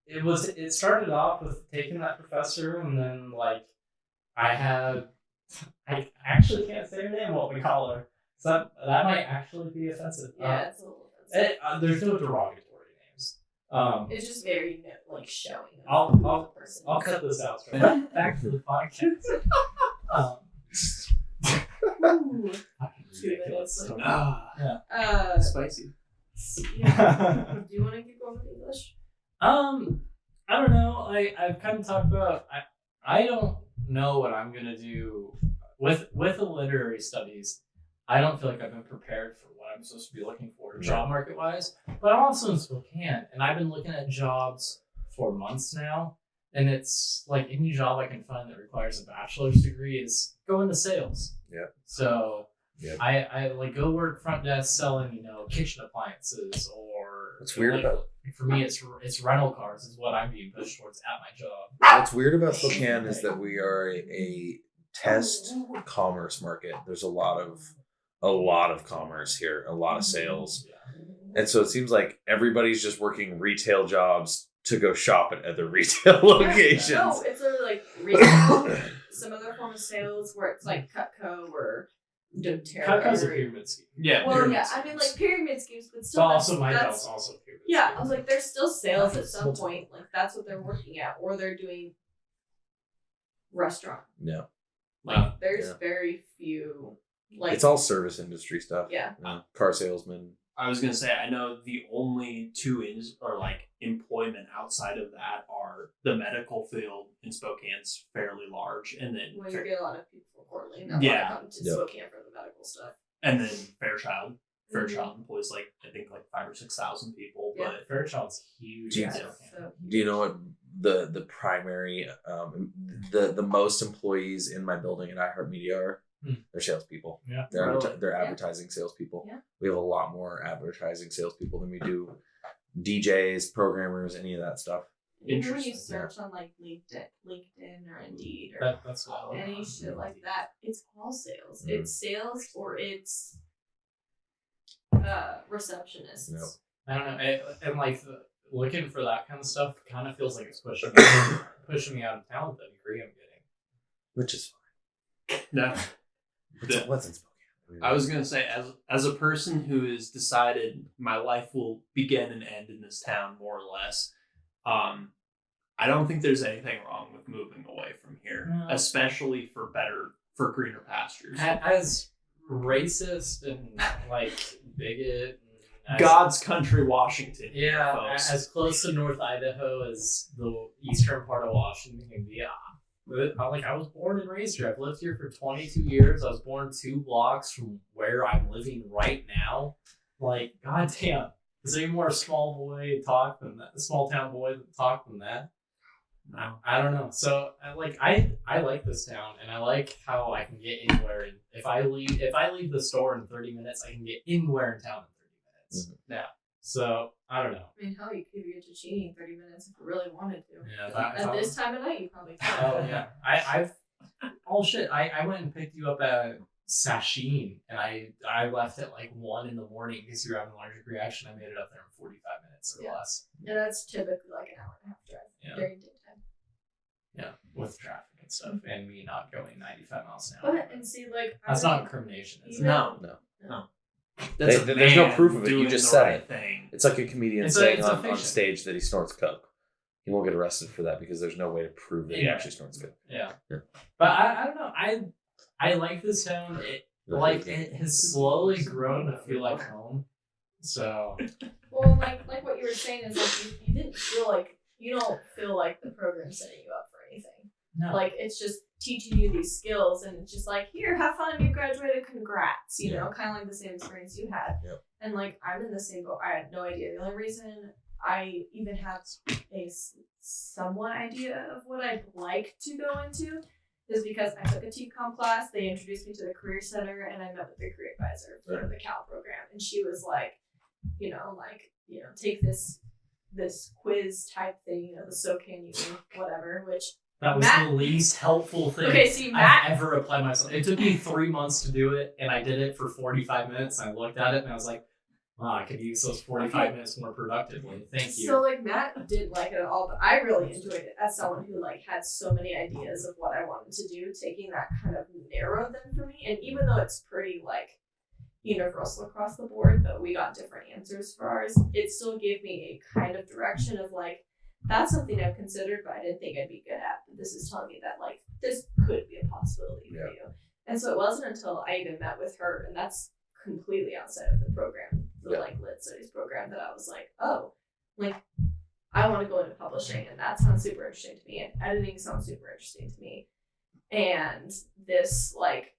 it started off with taking that professor, and then like I actually can't say her name. What we call her? So that might actually be offensive. Yeah, it's a little offensive. There's no derogatory names. It's just very like showing. I'll person. I'll cut this out. Back to the podcast. Ooh. 2 minutes. Yeah. Spicy. Yeah. Do you want to keep going with English? I don't know. I've kind of talked about I don't know what I'm gonna do with the literary studies. I don't feel like I've been prepared for what I'm supposed to be looking for job market wise. But I'm also in Spokane, and I've been looking at jobs for months now. And it's like any job I can find that requires a bachelor's degree is go into sales. Yeah. So Yep. I like go work front desk selling, kitchen appliances or What's weird about for me it's rental cars is what I'm being pushed towards at my job. What's weird about Spokane is that we are a test commerce market. There's a lot of commerce here, a lot of sales. And so it seems like everybody's just working retail jobs to go shop at other retail locations. No, it's literally like retail, some other form of sales where it's like Cutco or doTERRA. Cutco's a pyramid scheme. Yeah. Well, pyramid yeah, schemes. I mean like pyramid schemes, but But still. also my that's job's also a pyramid yeah, scheme. I was like, there's still sales at some point. Like that's what they're working at, or they're doing restaurant. No. Like there's Yeah. very few. Like It's all service industry stuff. Yeah. Car salesman. I was gonna say I know the only two employment outside of that are the medical field in Spokane's fairly large, and then when you get a lot of people from Portland that Yeah. want to come to Yep. Spokane for the medical stuff. Fairchild. Fairchild employs I think 5,000 or 6,000 people, Yeah. but Fairchild's huge. Yeah. in Yeah, Spokane. so Do you know what the primary the most employees in my building at iHeartMedia are? They're salespeople. Yeah. They're advertising salespeople. Yeah. We have a lot more advertising salespeople than we do DJs, programmers, any of that stuff. even when you Interesting, search on like LinkedIn or Indeed or That's what any shit like that, it's all sales. Mhm. It's sales or it's receptionists. Yep. I don't know. And like looking for that kind of stuff kind of feels like it's pushing me out of town with the degree I'm getting. Which is no. fine. What's in Spokane? I was gonna say, as a person who has decided my life will begin and end in this town, more or less, I don't think there's anything wrong with moving away from here, No. especially for greener pastures. As racist and like bigot. And God's country, Washington. Yeah, folks. as close to North Idaho as the eastern part of Washington can be. I was born and raised here. I've lived here for 22 years. I was born 2 blocks from where I'm living right now. Like, goddamn, is there any more small town boy talk than that? No. I don't know. So I like this town, and I like how I can get anywhere. And if I leave the store in 30 minutes, I can get anywhere in town in 30 minutes. Yeah. So I don't know. I mean, hell, you could get to Cheney in 30 minutes if you really wanted to. Yeah. At this time of night, you probably could. Oh yeah. I went and picked you up at Sasheen, and I left at like 1 a.m. because you were having an allergic reaction. I made it up there in 45 minutes or Yeah. less. And that's typically like an hour and a half drive Yeah. during daytime. Yeah, with traffic and stuff, and me not going 95 miles an hour. But and see, like That's I not don't- incrimination, is it? even- No. No. No. That's a there's no man proof of it. You doing just the said right it. thing. It's like a comedian It's saying a on fiction. stage that he snorts coke. He won't get arrested for that because there's no way to prove that he Yeah. actually snorts coke. Yeah. Yeah. But I don't know. I like this town. It has slowly grown to feel like home. So Well, like what you were saying is like you didn't feel like you don't feel like the program's setting you up for anything. no. Like it's just teaching you these skills, and it's just like here, have fun. You graduated, congrats. You know, kind of like the same experience you had. Yep. And like I'm in the same boat. I had no idea. The only reason I even have a somewhat idea of what I'd like to go into is because I took a TCOM class. They introduced me to the Career Center, and I met with the career advisor for the Cal program, and she was like, take this quiz type thing, the So Can You, whatever, which That was Matt- the least helpful thing Okay, see, Matt- I've ever applied myself. It took me 3 months to do it, and I did it for 45 minutes. I looked at it, and I was like, wow, I could use those 45 minutes more productively. Thank you. So like Matt didn't like it at all, but I really enjoyed it as someone who like had so many ideas of what I wanted to do. Taking that kind of narrowed them for me, and even though it's pretty like universal across the board, though we got different answers for ours, it still gave me a kind of direction of like, that's something I've considered, but I didn't think I'd be good at. But this is telling me that like this could be a possibility for you. And so it wasn't until I even met with her, and that's completely outside of the program, the like lit studies program, that I was like, oh, like I want to go into publishing, and that sounds super interesting to me, and editing sounds super interesting to me, and this like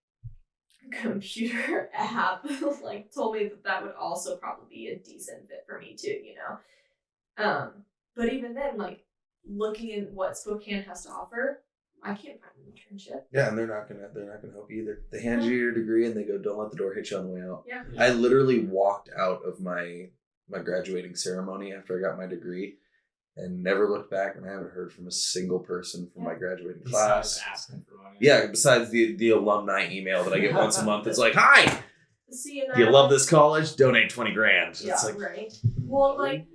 computer app like told me that would also probably be a decent fit for me too, but even then, like looking at what Spokane has to offer, I can't find an internship. Yeah, and they're not gonna help you either. They hand you your degree and they go, "Don't let the door hit you on the way out." Yeah. I literally walked out of my graduating ceremony after I got my degree and never looked back, and I haven't heard from a single person from my graduating Besides class. asking for money. Yeah, besides the alumni email that I get once a month. It's like, "Hi, See, and do you love this college? Donate 20 grand." Yeah, It's like, right. Well, like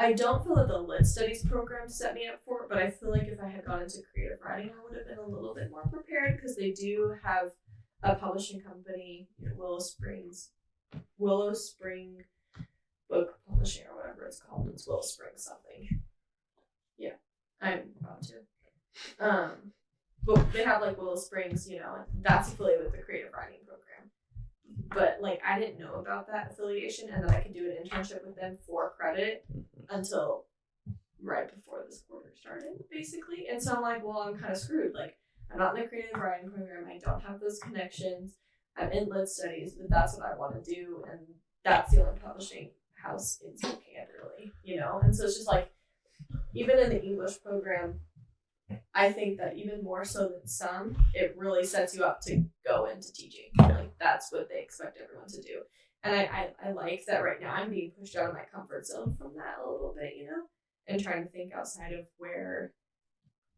I don't feel that the lit studies program set me up for it, but I feel like if I had gone into creative writing, I would have been a little bit more prepared, because they do have a publishing company, Willow Spring Book Publishing or whatever it's called. It's Willow Spring something. Yeah, I'm about to. But they have like Willow Springs, and that's affiliated with the creative writing program. But like I didn't know about that affiliation, and that I could do an internship with them for credit until right before this quarter started, basically. And so I'm like, well, I'm kind of screwed. Like I'm not in the creative writing program. I don't have those connections. I'm in lit studies, but that's what I want to do, and that's the only publishing house in Spokane, really, And so it's just like, even in the English program, I think that even more so than some, it really sets you up to go into teaching. Like that's what they expect everyone to do. And I like that right now I'm being pushed out of my comfort zone from that a little bit, and trying to think outside of where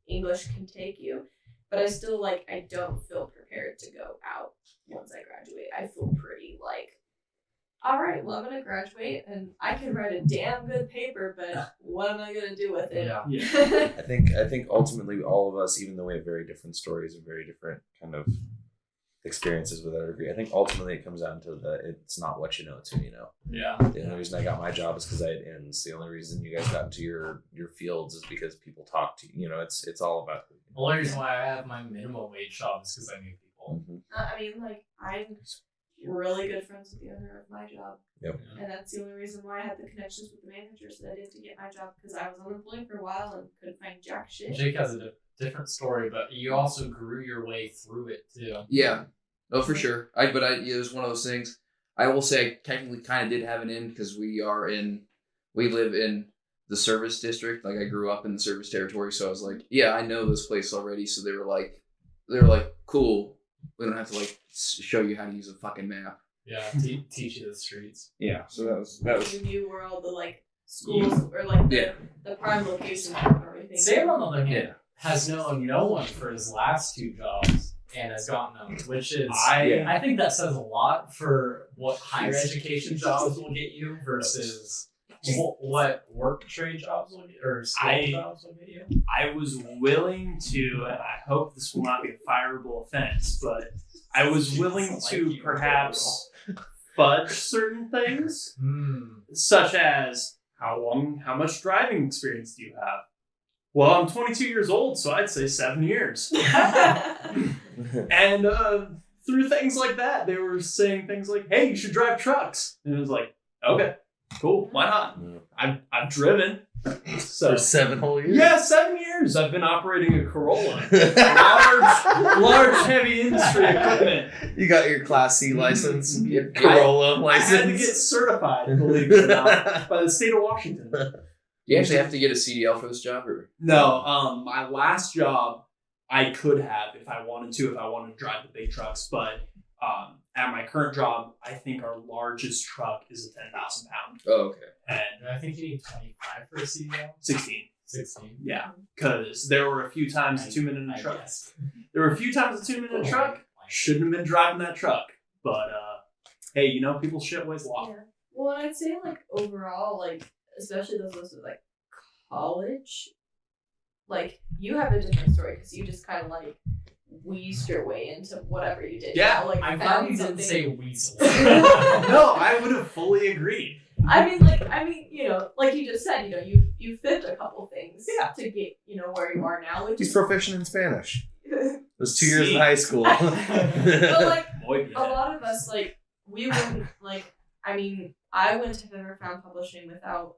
English can take you. But I still I don't feel prepared to go out once I graduate. I feel pretty all right, well, I'm going to graduate and I can write a damn good paper, but what am I going to do with it? Yeah. I think ultimately all of us, even though we have very different stories and very different kind of experiences with our degree, I think ultimately it comes down to it's not what you know, it's who you know. Yeah. The only reason I got my job is because I had ends. The only reason you guys got into your fields is because people talk to you. It's all about who you know. The only reason why I have my minimum wage job is because I knew people. Mm-hmm. I'm really good friends with the owner of my job. Yep. And that's the only reason why I had the connections with the managers that I did to get my job, because I was unemployed for a while and couldn't find jack shit. Jake has a different story, but you also grew your way through it too. Yeah. Oh, for sure. It was one of those things. I will say I technically kind of did have an in, because we live in the service district. Like I grew up in the service territory. So I was like, yeah, I know this place already. So they were like, cool. We don't have to show you how to use a fucking map. Yeah, teach you the streets. Yeah, so that was. You knew where all the schools or the prime locations of everything. Sam, on the other hand, has known no one for his last two jobs and has gotten them, which is I think that says a lot for what higher education jobs will get you versus What work trade jobs will get, or school jobs will get you? I was willing to, and I hope this will not be a fireable offense, but I was willing to perhaps fudge certain things, such as how much driving experience do you have? Well, I'm 22 years old, so I'd say 7 years. And through things like that, they were saying things like, "Hey, you should drive trucks," and it was like, "Okay, cool, why not?" I've driven. So For 7 whole years? yeah, 7 years. I've been operating a Corolla, large, heavy industry equipment. You got your Class C license, your Yep. Corolla I had to license. get certified, believe it or not, by the state of Washington. Do you actually have to get a CDL for this job, or? No, my last job, I could have if I wanted to drive the big trucks, but at my current job, I think our largest truck is a 10,000 pound, Oh, okay. and I think you need 25 for a CDL. 16. 16. Yeah, because there were a few times a 2 minute in a truck. There were a few times a 2 minute in a truck. Shouldn't have been driving that truck, but hey, you know, people's shit weighs a lot. Yeah. Well, and I'd say like overall, like especially those with like college, like you have a different story because you just kind of like weased your way into whatever you did. Yeah, you know, like I'm glad found you didn't something- say weasel. No, I would have fully agreed. I mean, you know, like you just said, you know, you fit a couple things to get, you know, where you are now. Which He's is proficient in Spanish. Those 2 years See? in high school. but like Boy, a lot of us, like we wouldn't like. I mean, I wouldn't have ever found publishing without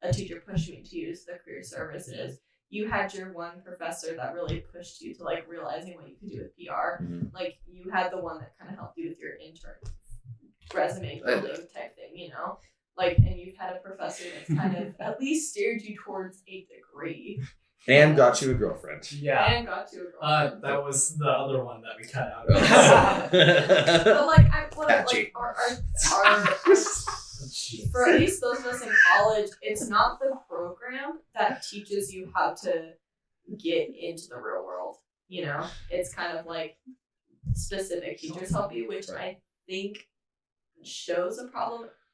a teacher pushing me to use the career services. You had your one professor that really pushed you to like realizing what you could do with PR. Like you had the one that kind of helped you with your intern resume building type thing, you know? Like, and you've had a professor that's kind of at least steered you towards a degree. And got you a girlfriend. Yeah. And got you a girlfriend. That was the other one that we cut out. But like, Catchy. For at least those of us in college, it's not the program that teaches you how to get into the real world. You know, it's kind of like specific teachers help you, which I think shows a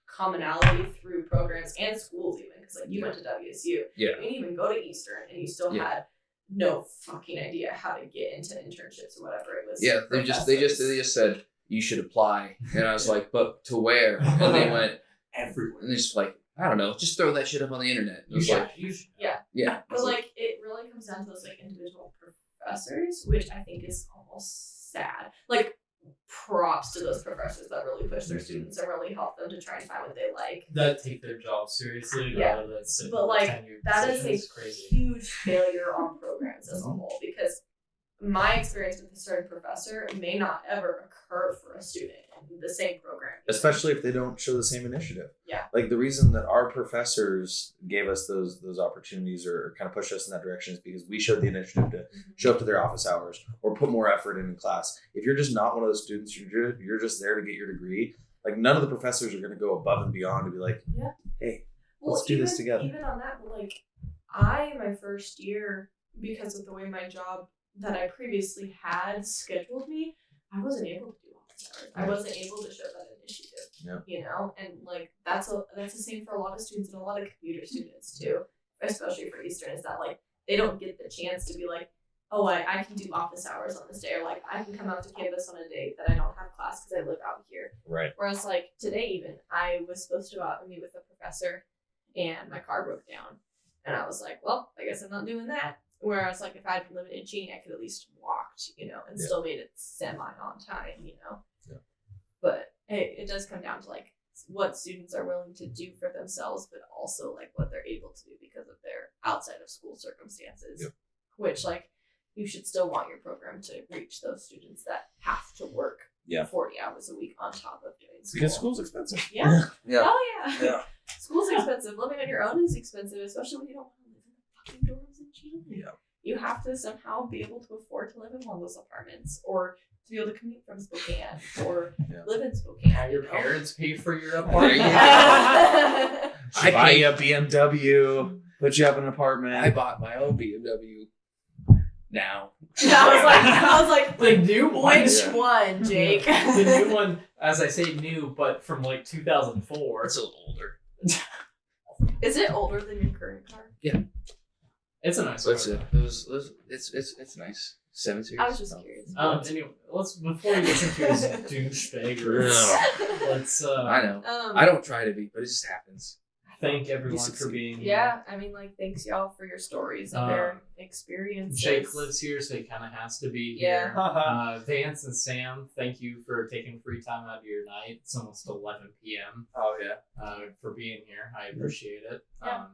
commonality through programs and schools even. Because like you went to WSU, Yeah. you didn't even go to Eastern, and you still had no fucking idea how to get into internships or whatever it was. Yeah, they just said you should apply, and I was like, but to where? And they went everywhere. and they're just like, I don't know, just throw that shit up on the internet. And I was like, yeah. But like it really comes down to those like individual professors, which I think is almost sad. Like props to those professors that really push their students and really help them to try and find what they like. That take their job seriously rather than sit But in like tenured that is positions. a Crazy. huge failure on programs as a whole, because my experience with a certain professor may not ever occur for a student in the same program. Especially if they don't show the same initiative. Yeah. Like the reason that our professors gave us those opportunities or kind of pushed us in that direction is because we showed the initiative to show up to their office hours or put more effort in class. If you're just not one of those students, you're just there to get your degree. Like none of the professors are going to go above and beyond to be like, hey, let's do this together. Even on that, but like my first year, because of the way my job that I previously had scheduled me, I wasn't able to do office hours. I wasn't able to show that initiative. You know, and like that's the same for a lot of students and a lot of commuter students too, especially for Eastern, is that like they don't get the chance to be like, oh, I can do office hours on this day, or like I can come out to campus on a day that I don't have class because I live out here. Right. Whereas like today even, I was supposed to go out and meet with a professor and my car broke down. And I was like, well, I guess I'm not doing that. Whereas like if I had limited gene, I could at least walked, you know, and still made it semi on time, you know. Yeah. But hey, it does come down to like what students are willing to do for themselves, but also like what they're able to do because of their outside of school circumstances. Yep. Which like you should still want your program to reach those students that have to work 40 hours a week on top of doing school. Because school's expensive. Yeah. Yeah. Oh yeah. Yeah. School's expensive. Living on your own is expensive, especially when you don't want to live in the fucking dorms and shit. Yeah. You have to somehow be able to afford to live in one of those apartments, or to be able to commute from Spokane, or live in Spokane. Have your you know? parents pay for your There apartment. you go. I buy you a BMW, put you up in an apartment. I bought my own BMW now. I was like, The new one. which one, Jake? The new one, as I say new, but from like 2004. It's a little older. Is it older than your current car? It's a nice So it's car. it's nice. 7 Series. I was just curious. Anyway, before we get into his douchebag, let's I know. I don't try to be, but it just happens. thank everyone for being here. Yeah, I mean, like, thanks y'all for your stories and your experiences. Jake lives here, so he kind of has to be Yeah. here. Vance and Sam, thank you for taking free time out of your night. It's almost 11 p.m. Oh yeah. For being here. I appreciate it. Yeah.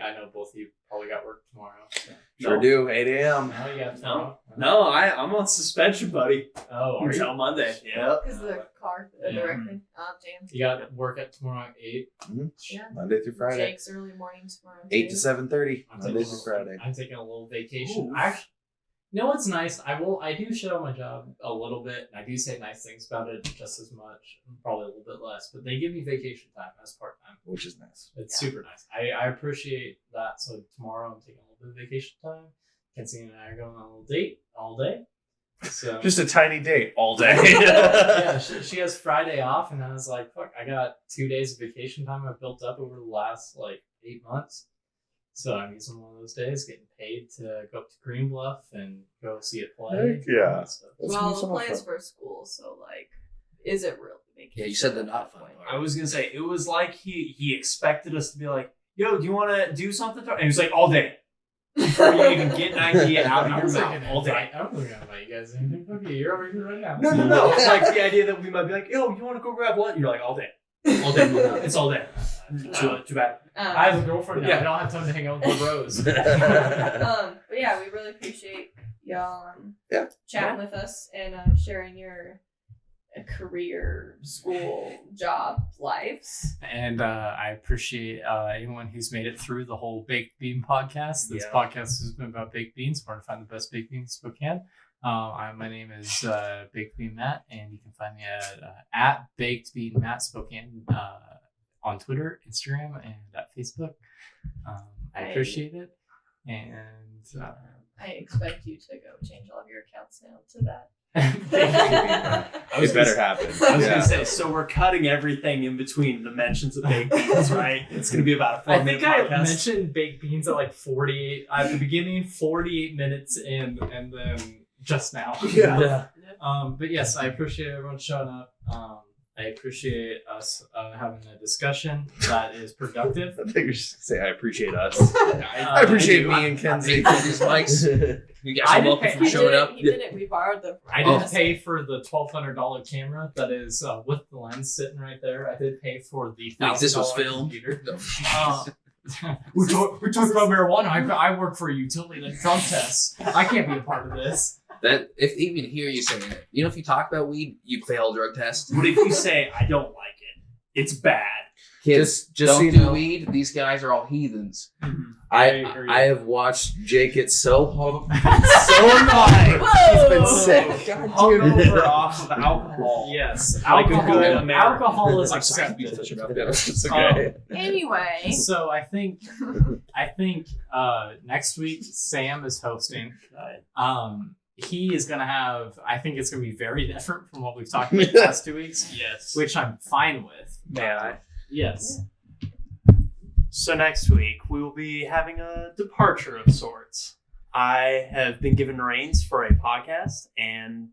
I know both of you probably got work tomorrow. So. Sure do. 8 a.m. Oh, you got tomorrow? No, I'm on suspension, buddy. Oh, are you? Until Monday. Yeah. Because of the car, the Yeah. directing. Oh, damn. You got work at tomorrow at 8? Yeah. Monday through Friday. Jake's early morning tomorrow. 8 to too. 7:30. I'm Monday taking through a- Friday. I'm taking a little vacation. Ooh. Actually, you know what's nice? I do shit on my job a little bit, and I do say nice things about it just as much, probably a little bit less. But they give me vacation time as part time. Which is nice. It's super nice. I appreciate that. So tomorrow I'm taking a little bit of vacation time. Kenzie and I are going on a little date all day. So Just a tiny date all day. yeah, she has Friday off, and I was like, fuck, I got 2 days of vacation time I've built up over the last 8 months. So I'm using one of those days, getting paid to go up to Green Bluff and go see it play. Heck yeah. and stuff. Well, the plan is for school, so, like, is it really vacation? Yeah, you said the not fun I part. was gonna say it was like he expected us to be like, "Yo, do you want to do something?" And he was like, "All day." Before you even get an idea out of I your was mouth, like, all day. I wasn't gonna invite you guys anything. Okay, you're over here right now. No. It's like the idea that we might be like, "Yo, you want to go grab lunch?" You're like, "All day, all day." It's all day. Too bad. I have a girlfriend now. Yeah. I don't have time to hang out with the bros. But yeah, we really appreciate y'all chatting with us and sharing your career, school, job lives. And I appreciate anyone who's made it through the whole Baked Bean podcast. This Yeah. podcast has been about baked beans. We're going to find the best baked beans in Spokane. My name is Baked Bean Matt, and you can find me at Baked Bean Matt Spokane on Twitter, Instagram, and at Facebook. I appreciate it. And I expect you to go change all of your accounts now to that. It better happen. I was gonna say, so we're cutting everything in between the mentions of baked beans, right? It's gonna be about a 4-minute I podcast. mentioned baked beans at 48 at the beginning, 48 minutes in, and then just now. Yeah. But yes, I appreciate everyone showing up. I appreciate us having a discussion that is productive. I think you should say I appreciate us. I I appreciate do. me and Kenzie. These mics. You guys I are did welcome pay- for showing up. He didn't. We borrowed the. I didn't pay for the $1,200 camera that is with the lens sitting right there. I did pay for the Like this was $1,000 filmed. computer. No. we talked about marijuana. I work for a utility that drug tests. I can't be a part of this. That if they even hear you saying it, if you talk about weed, you fail a drug test. What if you say, "I don't like it. It's bad"? Kids, Just don't so you do know, weed. These guys are all heathens. I agree. I have watched Jake get so high. Whoa! He's been sick. God damn it. Hungover off of alcohol. Yes, Like a alcohol. good American. Alcohol is I'm sorry, I'm accepted. touching up there. It's okay. Anyway, So I think next week Sam is hosting. He is gonna have. I think it's gonna be very different from what we've talked about the past 2 weeks, Yes. which I'm fine with. May I? Yes. So next week we will be having a departure of sorts. I have been given reins for a podcast, and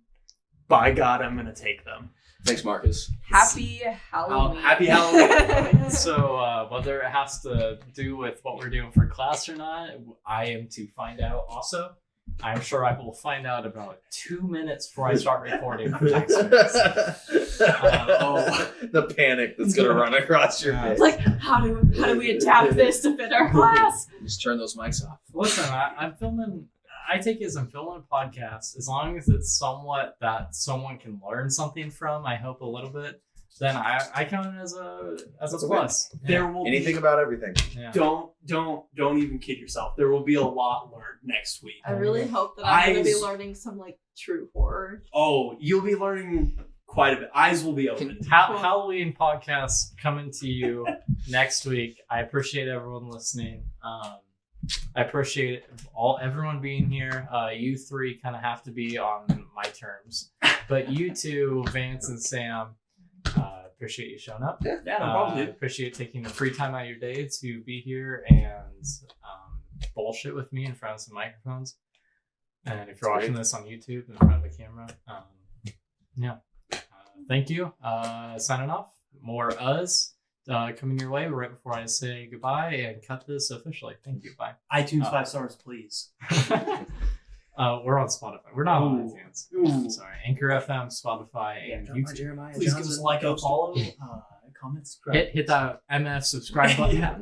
by God, I'm going to take them. Thanks, Marcus. happy Halloween. Happy Halloween. So whether it has to do with what we're doing for class or not, I am to find out. Also, I'm sure I will find out about 2 minutes before I start recording for next week. The panic that's gonna run across your face. Like, how do we adapt this to fit our class? Just turn those mics off. Listen, I'm filming. I take it as I'm filming a podcast. As long as it's somewhat that someone can learn something from, I hope a little bit. Then I count it as a plus. There will Anything be, about everything. Yeah. don't even kid yourself. There will be a lot learned next week. I really hope that I'm going to be Eyes- learning some like true horror. Oh, you'll be learning quite a bit. Eyes will be open. Halloween podcast coming to you next week. I appreciate everyone listening. I appreciate everyone being here. You three kind of have to be on my terms, but you two, Vance and Sam, appreciate you showing up. Yeah. Yeah, no problem, dude. Appreciate taking the free time out of your day to be here and bullshit with me in front of some microphones. And if you're watching this on YouTube in front of the camera, thank you. Signing off. More us coming your way right before I say goodbye and cut this officially. Thank you. Bye. iTunes 5 stars, please. We're on Spotify. We're not on Ooh. iTunes. Ooh. Sorry. Anchor FM, Spotify, and YouTube. Please give us a like, a follow, comments. Hit that MF subscribe button. Yeah.